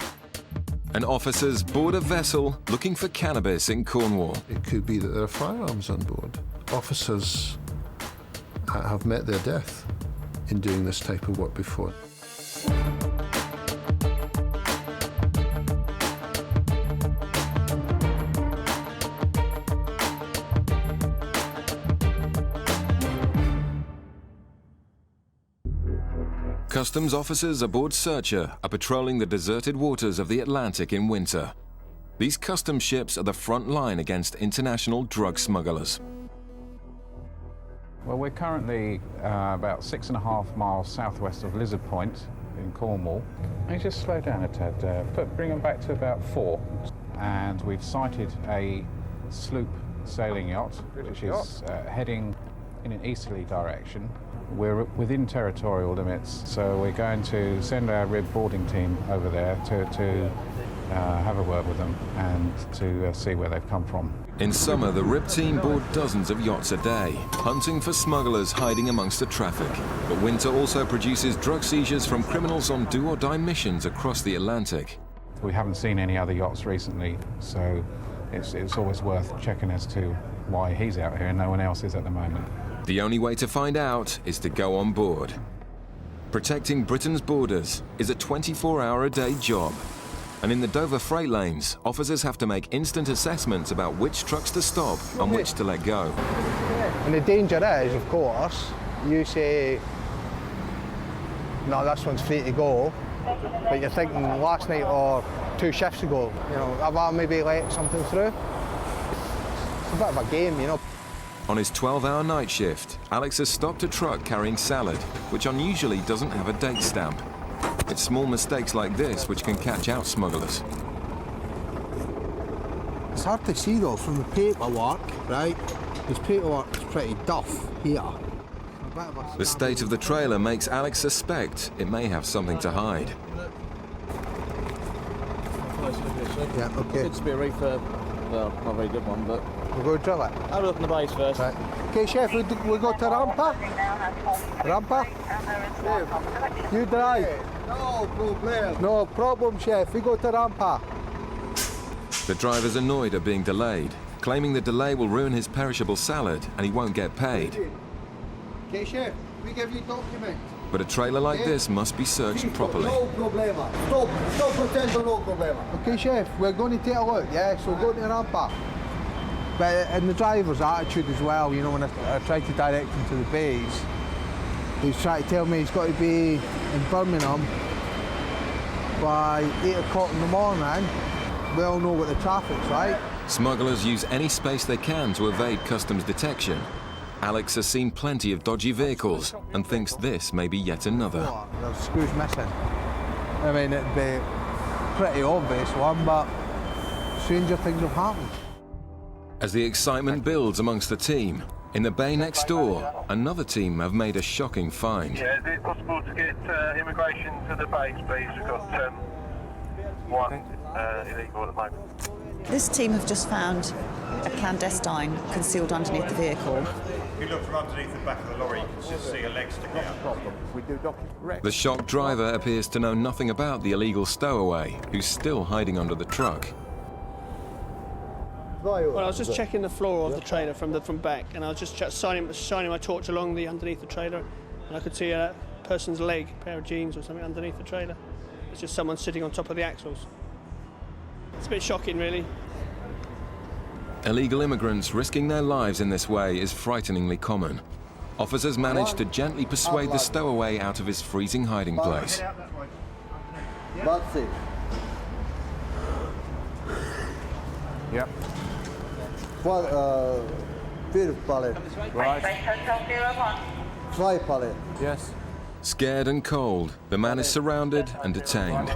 And officers board a vessel looking for cannabis in Cornwall. It could be that there are firearms on board. Officers have met their death in doing this type of work before. Customs officers aboard Searcher are patrolling the deserted waters of the Atlantic in winter. These customs ships are the front line against international drug smugglers. Well, we're currently about 6.5 miles southwest of Lizard Point in Cornwall. And just slow down a tad, bring them back to about 4. And we've sighted a sloop sailing yacht, which is heading in an easterly direction. We're within territorial limits, so we're going to send our RIB boarding team over there to have a word with them and to see where they've come from. In summer, the RIB team board dozens of yachts a day, hunting for smugglers hiding amongst the traffic. But winter also produces drug seizures from criminals on do-or-die missions across the Atlantic. We haven't seen any other yachts recently, so it's always worth checking as to why he's out here and no one else is at the moment. The only way to find out is to go on board. Protecting Britain's borders is a 24-hour-a-day job. And in the Dover freight lanes, officers have to make instant assessments about which trucks to stop and which to let go. And the danger is, of course, you say, no, this one's free to go, but you're thinking last night or 2 shifts ago, you know, have I maybe let something through? It's a bit of a game, you know. On his 12-hour night shift, Alex has stopped a truck carrying salad, which unusually doesn't have a date stamp. It's small mistakes like this which can catch out smugglers. It's hard to see though from the paperwork, right? This paperwork's pretty duff here. The state of the trailer makes Alex suspect it may have something to hide. Yeah, okay. It's be a refurb. Well, not a very good one, but... We'll go drill it. Have a look in the base first. Right. Okay, Chef, we go to Rampa? Rampa? Chef. You drive. No problem. No problem, Chef. We go to Rampa. The driver's annoyed at being delayed, claiming the delay will ruin his perishable salad and he won't get paid. Okay, Chef, we give you document. But a trailer like this must be searched properly. No problema. Stop pretending no problema. Okay, Chef, we're going to take a look, yeah? So we're going to Rampa. But in the driver's attitude as well, you know, when I tried to direct him to the base, he's trying to tell me he's got to be in Birmingham by 8 o'clock in the morning. We all know what the traffic's like. Smugglers use any space they can to evade customs detection. Alex has seen plenty of dodgy vehicles and thinks this may be yet another. Oh, there's screws missing. I mean, it'd be a pretty obvious one, but stranger things have happened. As the excitement builds amongst the team, in the bay next door, another team have made a shocking find. Yeah, is it possible to get immigration to the base, please? We've got one illegal at the moment. This team have just found a clandestine concealed underneath the vehicle. If you look from underneath the back of the lorry, you can just see a leg sticking out. The shocked driver appears to know nothing about the illegal stowaway, who's still hiding under the truck. Well, I was just checking the floor of the trailer from back, and I was just shining my torch along underneath the trailer, and I could see a person's leg, a pair of jeans or something underneath the trailer. It's just someone sitting on top of the axles. It's a bit shocking, really. Illegal immigrants risking their lives in this way is frighteningly common. Officers manage to gently persuade the stowaway out of his freezing hiding place. That's it. Yep. First pallet. Right. 2 pallet. Yes. Scared and cold, the man is surrounded and detained.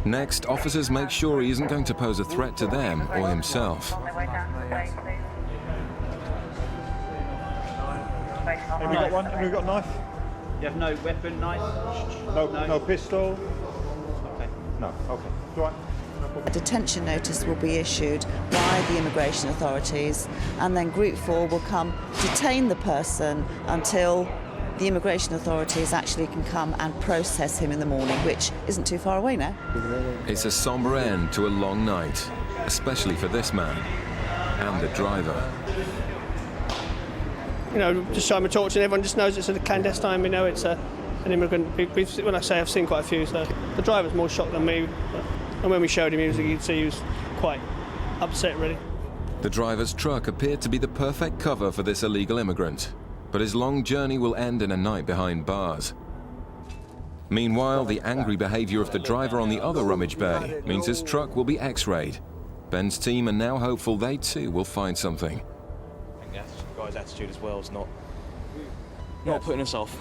Next, officers make sure he isn't going to pose a threat to them or himself. Have we got one? Have we got a knife? You have no weapon, knife? No pistol? Okay. No, okay. Right. A detention notice will be issued by the immigration authorities, and then Group 4 will come detain the person until the immigration authorities actually can come and process him in the morning, which isn't too far away now. It's a sombre end to a long night, especially for this man and the driver. You know, just shine my torch and everyone just knows it's a clandestine. We know it's an immigrant. When I say I've seen quite a few, so the driver's more shocked than me. And when we showed him, you could see he was quite upset, really. The driver's truck appeared to be the perfect cover for this illegal immigrant, but his long journey will end in a night behind bars. Meanwhile, the angry behaviour of the driver on the other rummage bay means his truck will be x-rayed. Ben's team are now hopeful they too will find something. I think the guy's attitude as well is not putting us off.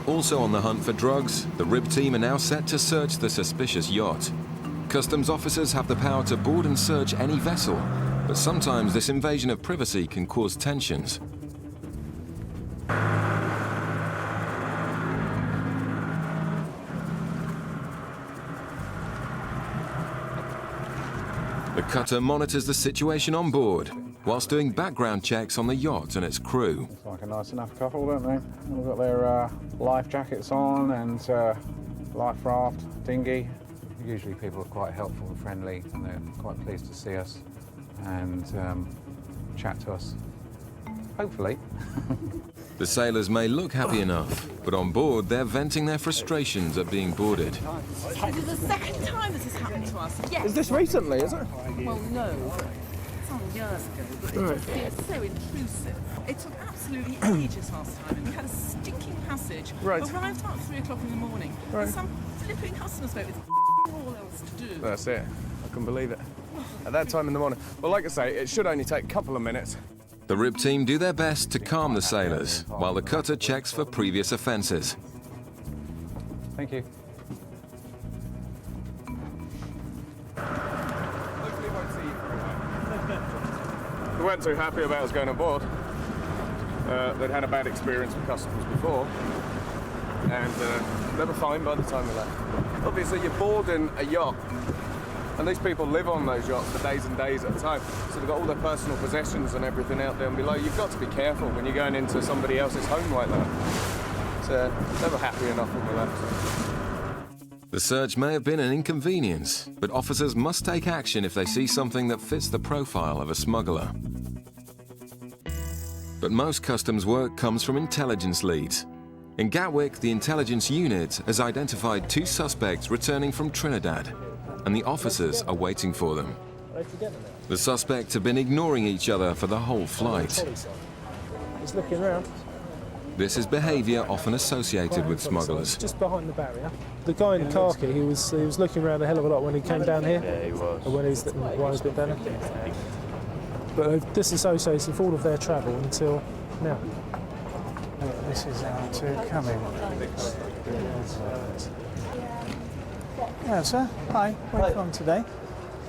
Also on the hunt for drugs, the RIB team are now set to search the suspicious yacht. Customs officers have the power to board and search any vessel, but sometimes this invasion of privacy can cause tensions. The cutter monitors the situation on board, whilst doing background checks on the yacht and its crew. It's like a nice enough couple, don't they? They've got their life jackets on and life raft, dinghy. Usually people are quite helpful and friendly, and they're quite pleased to see us and chat to us, hopefully. The sailors may look happy enough, but on board they're venting their frustrations at being boarded. This is the second time this has happened to us. Yes. Is this recently, is it? Well, no. Some years ago, but it just feels so intrusive. It took absolutely ages last time, and we had a stinking passage. Right. Arrived about 3 o'clock in the morning. Right. And some flipping customs boat with all else to do. That's it. I can believe it. At that time in the morning. Well, like I say, it should only take a couple of minutes. The RIB team do their best to calm the sailors, while the cutter checks for previous offences. Thank you. They weren't too happy about us going aboard. They'd had a bad experience with customs before, and they were fine by the time we left. Obviously, you're boarding a yacht, and these people live on those yachts for days and days at a time, so they've got all their personal possessions and everything out there and below. You've got to be careful when you're going into somebody else's home like that. So they were happy enough when we left. The search may have been an inconvenience, but officers must take action if they see something that fits the profile of a smuggler. But most customs work comes from intelligence leads. In Gatwick, the intelligence unit has identified 2 suspects returning from Trinidad, and the officers are waiting for them. The suspects have been ignoring each other for the whole flight. He's looking around. This is behaviour often associated with smugglers. Just behind the barrier. The guy in the khaki, he was looking around a hell of a lot when he came down here. Yeah, he was. Or when he's been down here. But they've disassociated from all of their travel until now. This is our 2 coming. Yeah, sir. Hi. Where are you from today?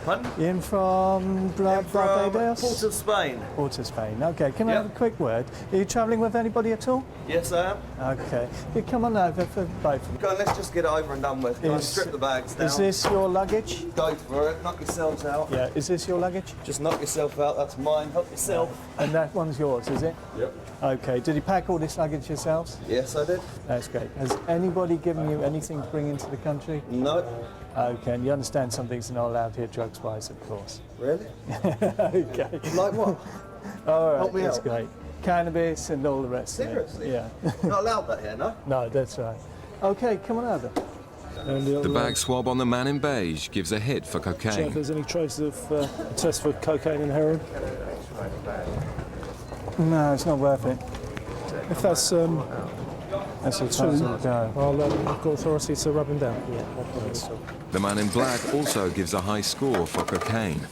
Pardon? You in from Barbados? Port of Spain. Port of Spain. Okay, can we have a quick word? Are you travelling with anybody at all? Yes, I am. Okay. You come on over for both of them. Go on, let's just get it over and done with. Go on, strip the bags down. Is this your luggage? Go for it. Knock yourselves out. Yeah. Is this your luggage? Just knock yourself out. That's mine. Help yourself. And that one's yours, is it? Yep. Okay. Did you pack all this luggage yourselves? Yes, I did. That's great. Has anybody given you anything to bring into the country? No. Okay, and you understand some things are not allowed here drugs-wise, of course. Really? Okay. Like what? All right, Help me that's out. great. Cannabis and all the rest Seriously? of it. Yeah. Not allowed that here, no? No, that's right. Okay, come on over. The bag swab on the man in beige gives a hit for Check if cocaine. there's any traces of a test for cocaine and heroin. No, it's not worth it. If that's That's as far as it'll go. I've got authority to rub him down. Yeah. The man in black also gives a high score for cocaine.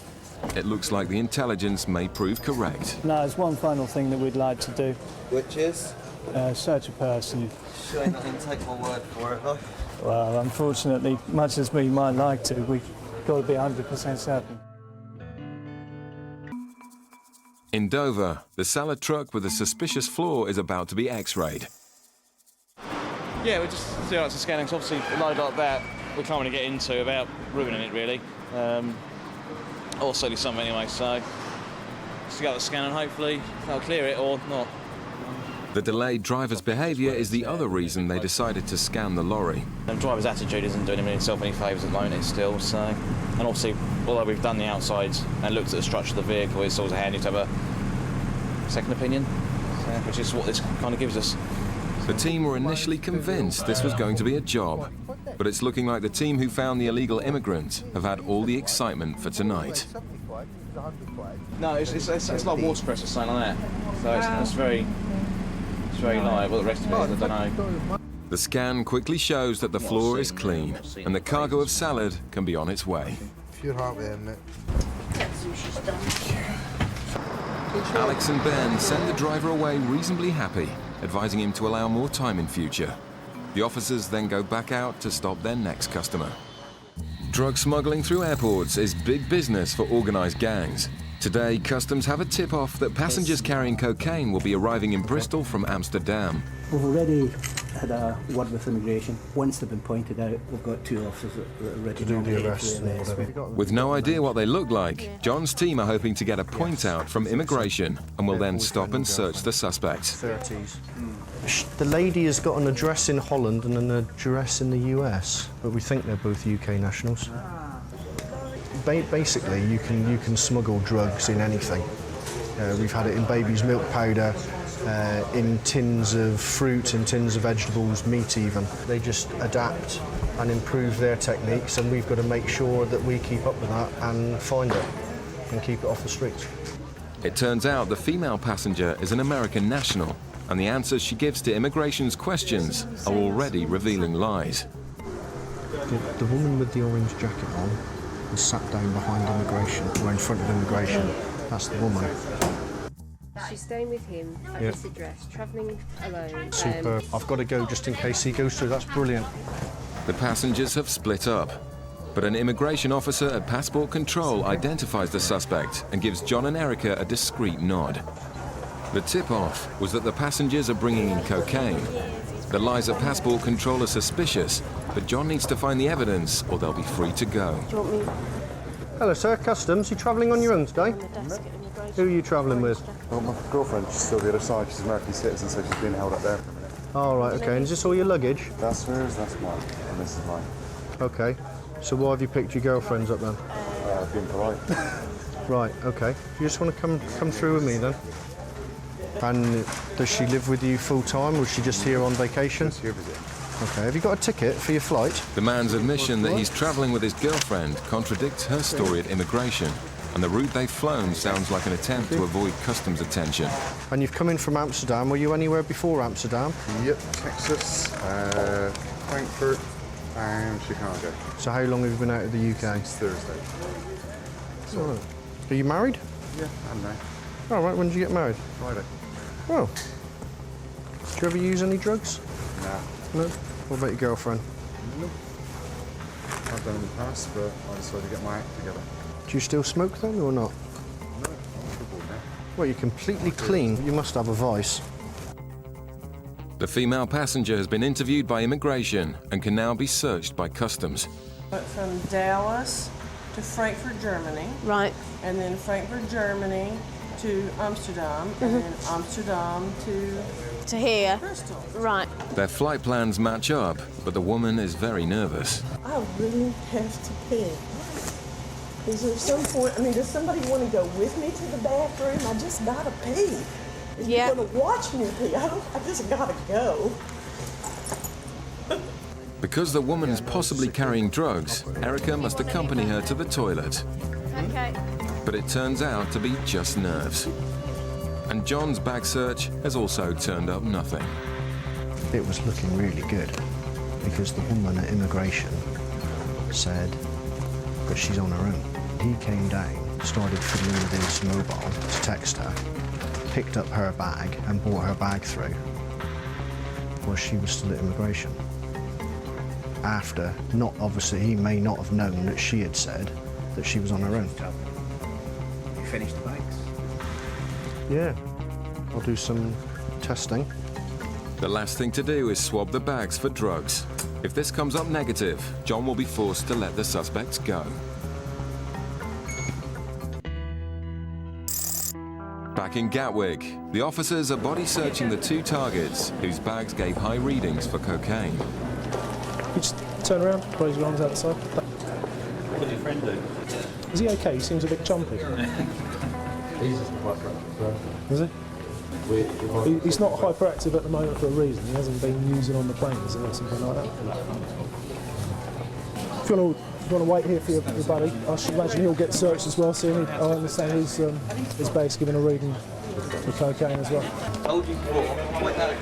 It looks like the intelligence may prove correct. No, there's one final thing that we'd like to do. Which is? Search a person. Sure, you're not going to take my word for it, though. Well, unfortunately, much as we might like to, we've got to be 100% certain. In Dover, the salad truck with a suspicious floor is about to be x-rayed. Yeah, we just do lots of scanning. So obviously, a load like that, we can't really get into without ruining it, really. Or certainly some anyway, so just get the scan and hopefully they'll clear it or not. The delayed driver's behaviour is the other reason they decided to scan the lorry. The driver's attitude isn't doing himself any favours at the moment, it's still, so... And obviously, although we've done the outsides and looked at the structure of the vehicle, it's always handy to have a second opinion, which is what this kind of gives us. The team were initially convinced this was going to be a job, but it's looking like the team who found the illegal immigrant have had all the excitement for tonight. No, it's like water pressure or something like that, so it's very light. What the rest of it is, I don't know. The scan quickly shows that the floor is clean and the cargo of salad can be on its way. If you're happy, mate. Alex and Ben send the driver away reasonably happy, advising him to allow more time in future. The officers then go back out to stop their next customer. Drug smuggling through airports is big business for organised gangs. Today, Customs have a tip-off that passengers carrying cocaine will be arriving in Bristol from Amsterdam. We've already had a word with immigration. Once they've been pointed out, we've got 2 officers that are ready to do the arrest. With no idea what they look like, John's team are hoping to get a point out from immigration and will then stop and search the suspects. 30s. The lady has got an address in Holland and an address in the US, but we think they're both UK nationals. Basically, you can smuggle drugs in anything. We've had it in baby's milk powder, in tins of fruit, in tins of vegetables, meat even. They just adapt and improve their techniques, and we've got to make sure that we keep up with that and find it and keep it off the streets. It turns out the female passenger is an American national, and the answers she gives to immigration's questions are already revealing lies. The woman with the orange jacket on is sat down behind immigration, or in front of immigration. That's the woman. She's staying with him at this address, travelling alone. Super. I've got to go just in case he goes through. That's brilliant. The passengers have split up, but an immigration officer at passport control identifies the suspect and gives John and Erica a discreet nod. The tip-off was that the passengers are bringing in cocaine. The lies at passport control are suspicious, but John needs to find the evidence or they'll be free to go. Do you want me? Hello, sir. Customs. You travelling on your own today? Who are you travelling with? Well, my girlfriend, she's still the other side. She's an American citizen, so she's being held up there for a minute. Oh, right, OK. And is this all your luggage? That's hers, that's mine, and this is mine. OK. So why have you picked your girlfriends up then? Being polite. Right, OK. You just want to come through with me then? And does she live with you full-time, or is she just here on vacation? Just here visiting. OK. Have you got a ticket for your flight? The man's admission that he's travelling with his girlfriend contradicts her story at immigration, and the route they've flown sounds like an attempt to avoid customs attention. And you've come in from Amsterdam. Were you anywhere before Amsterdam? Yep, Texas, Frankfurt, and Chicago. So how long have you been out of the UK? Since Thursday. So, are you married? Yeah, I'm married. All right, when did you get married? Friday. Oh. Do you ever use any drugs? Nah. No? What about your girlfriend? No. I've done in the past, but I decided to get my act together. Do you still smoke then, or not? No, I'm troubled now. Well, you're completely clean. You must have a vice. The female passenger has been interviewed by immigration and can now be searched by customs. From Dallas to Frankfurt, Germany. Right. And then Frankfurt, Germany to Amsterdam, and then Amsterdam to here. Bristol. Right. Their flight plans match up, but the woman is very nervous. I really have to pee. Is there some point, does somebody want to go with me to the bathroom? I just gotta pee. If you're gonna watch me pee, I just gotta go. Because the woman is possibly carrying drugs, Erica must accompany her to the toilet. Okay. But it turns out to be just nerves. And John's bag search has also turned up nothing. It was looking really good because the woman at immigration said that she's on her own. He came down, started fiddling with his mobile to text her, picked up her bag and brought her bag through while she was still at immigration. After, obviously he may not have known that she had said that she was on her own. You finished the bags? Yeah, I'll do some testing. The last thing to do is swab the bags for drugs. If this comes up negative, John will be forced to let the suspects go. Back in Gatwick, the officers are body searching the two targets whose bags gave high readings for cocaine. You just turn around, raise your arms out the side. What did your friend do? Is he okay? He seems a bit jumpy. He's just quite practical. Is he? He's not hyperactive at the moment for a reason. He hasn't been using on the plane, is there, or something like that? If you want to wait here for your buddy, I should imagine he'll get searched as well soon. I understand his bag's given a reading for cocaine as well. Told you before. Wait, no.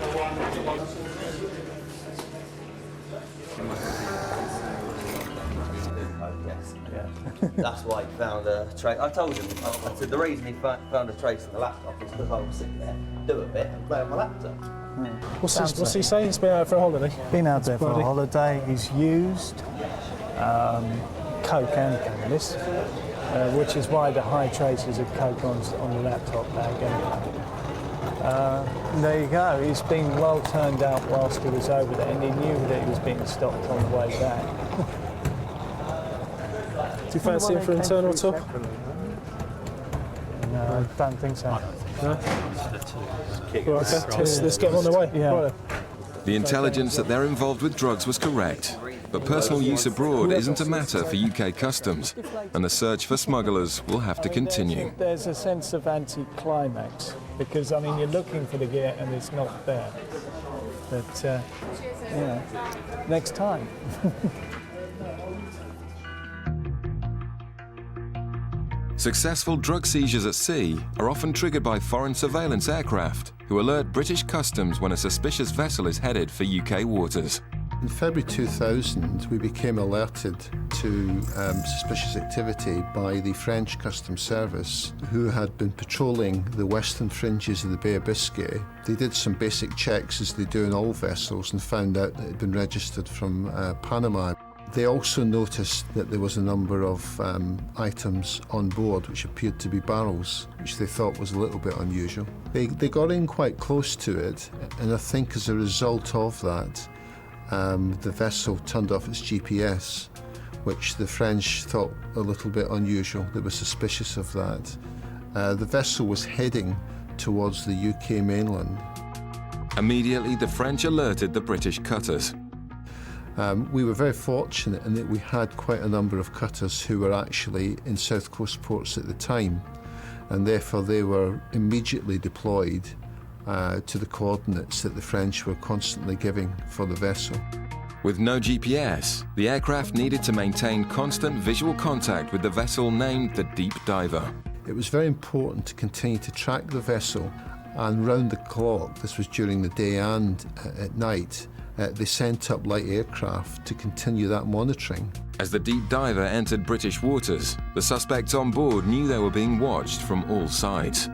That's why he found a trace. I told him, I said the reason he found a trace in the laptop is because I was sitting there, do a bit and play on my laptop. What's he saying? He's been out for a holiday? Been out there for a holiday. He's used coke and cannabis, which is why the high traces of coke on the laptop bag. There you go. He's been well turned out whilst he was over there, and he knew that he was being stopped on the way back. Do you fancy him for an internal tour? No, I don't think so. No? Right, okay. Let's get him on the way. Yeah. Right. The intelligence that they're involved with drugs was correct, but personal use abroad isn't a matter for UK customs, and the search for smugglers will have to continue. There's a sense of anti-climax, because, I mean, you're looking for the gear and it's not there. But, you know, next time. Successful drug seizures at sea are often triggered by foreign surveillance aircraft who alert British customs when a suspicious vessel is headed for UK waters. In February 2000, we became alerted to suspicious activity by the French Customs Service, who had been patrolling the western fringes of the Bay of Biscay. They did some basic checks, as they do in all vessels, and found out that it had been registered from Panama. They also noticed that there was a number of items on board which appeared to be barrels, which they thought was a little bit unusual. They got in quite close to it, and I think as a result of that, the vessel turned off its GPS, which the French thought a little bit unusual. They were suspicious of that. The vessel was heading towards the UK mainland. Immediately, the French alerted the British cutters. We were very fortunate in that we had quite a number of cutters who were actually in South Coast ports at the time, and therefore they were immediately deployed to the coordinates that the French were constantly giving for the vessel. With no GPS, the aircraft needed to maintain constant visual contact with the vessel named the Deep Diver. It was very important to continue to track the vessel, and round the clock, this was during the day and at night, they sent up light aircraft to continue that monitoring. As the Deep Diver entered British waters, the suspects on board knew they were being watched from all sides.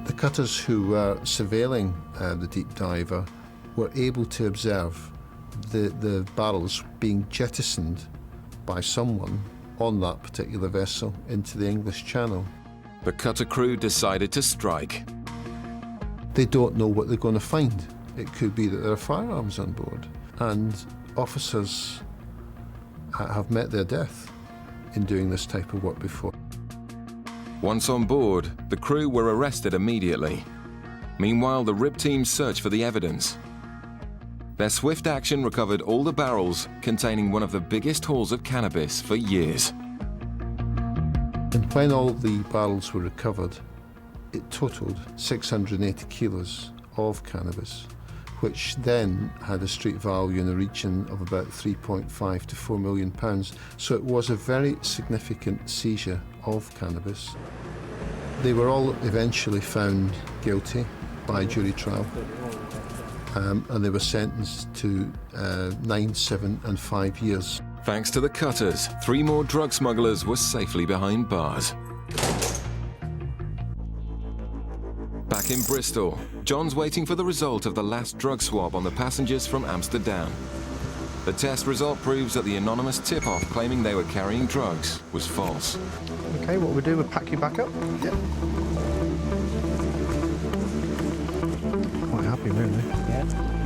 The cutters who were surveilling the Deep Diver were able to observe the barrels being jettisoned by someone on that particular vessel into the English Channel. The cutter crew decided to strike. They don't know what they're going to find. It could be that there are firearms on board, and officers have met their death in doing this type of work before. Once on board, the crew were arrested immediately. Meanwhile, the RIB team searched for the evidence. Their swift action recovered all the barrels containing one of the biggest hauls of cannabis for years. And when all the barrels were recovered, it totaled 680 kilos of cannabis, which then had a street value in the region of about 3.5 to 4 million pounds. So it was a very significant seizure of cannabis. They were all eventually found guilty by jury trial, and they were sentenced to 9, 7 and 5 years. Thanks to the cutters, 3 more drug smugglers were safely behind bars. Back in Bristol, John's waiting for the result of the last drug swab on the passengers from Amsterdam. The test result proves that the anonymous tip-off claiming they were carrying drugs was false. Okay, what we'll do, we'll pack you back up. Yep.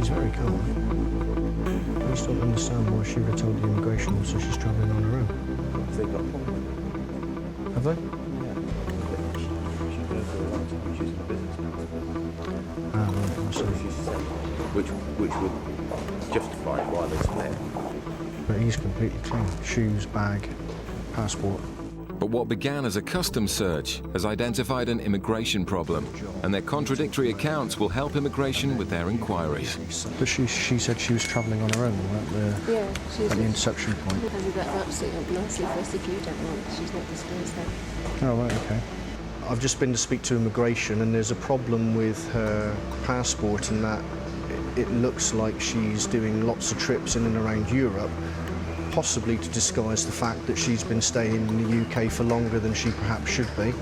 She's very calm. I just don't understand why she would have told the immigration officer she's travelling on her own. Have they got a problem? Have they? Yeah. She's been for a long time. She's in business now. Ah, right, I see. Which would justify why they split. But he's completely clean. Shoes, bag, passport. But what began as a customs search has identified an immigration problem, and their contradictory accounts will help immigration with their inquiries. But she said she was travelling on her own at the interception point. And that absolutely up nicely for us if you don't want. She's not disclosed that. Oh, right, okay. I've just been to speak to immigration, and there's a problem with her passport in that it looks like she's doing lots of trips in and around Europe, possibly to disguise the fact that she's been staying in the UK for longer than she perhaps should be.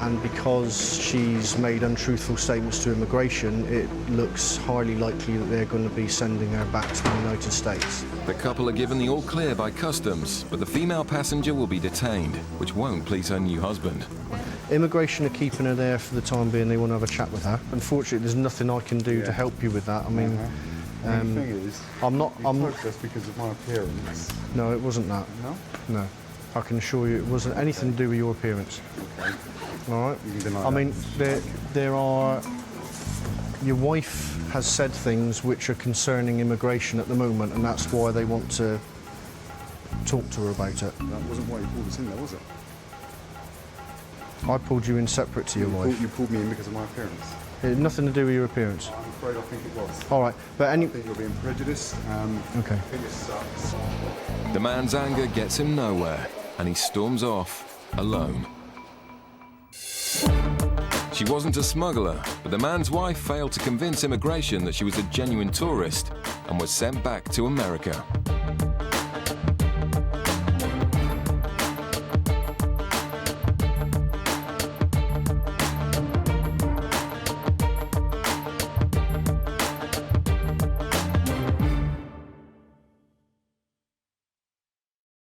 And because she's made untruthful statements to immigration, it looks highly likely that they're going to be sending her back to the United States. The couple are given the all clear by customs, but the female passenger will be detained, which won't please her new husband. Immigration are keeping her there for the time being. They want to have a chat with her. Unfortunately, there's nothing I can do to help you with that. I mean, the thing is, I'm not. You took us because of my appearance. No, it wasn't that. No? No. I can assure you it wasn't anything to do with your appearance. Okay. All right? You can deny I mean, that. there are... Your wife has said things which are concerning immigration at the moment, and that's why they want to talk to her about it. That wasn't why you pulled us in there, was it? I pulled you in separate to your wife. You pulled me in because of my appearance. It had nothing to do with your appearance. I'm afraid I think it was. All right, but I think you're being prejudiced. Okay. I think it sucks. The man's anger gets him nowhere, and he storms off alone. She wasn't a smuggler, but the man's wife failed to convince immigration that she was a genuine tourist and was sent back to America.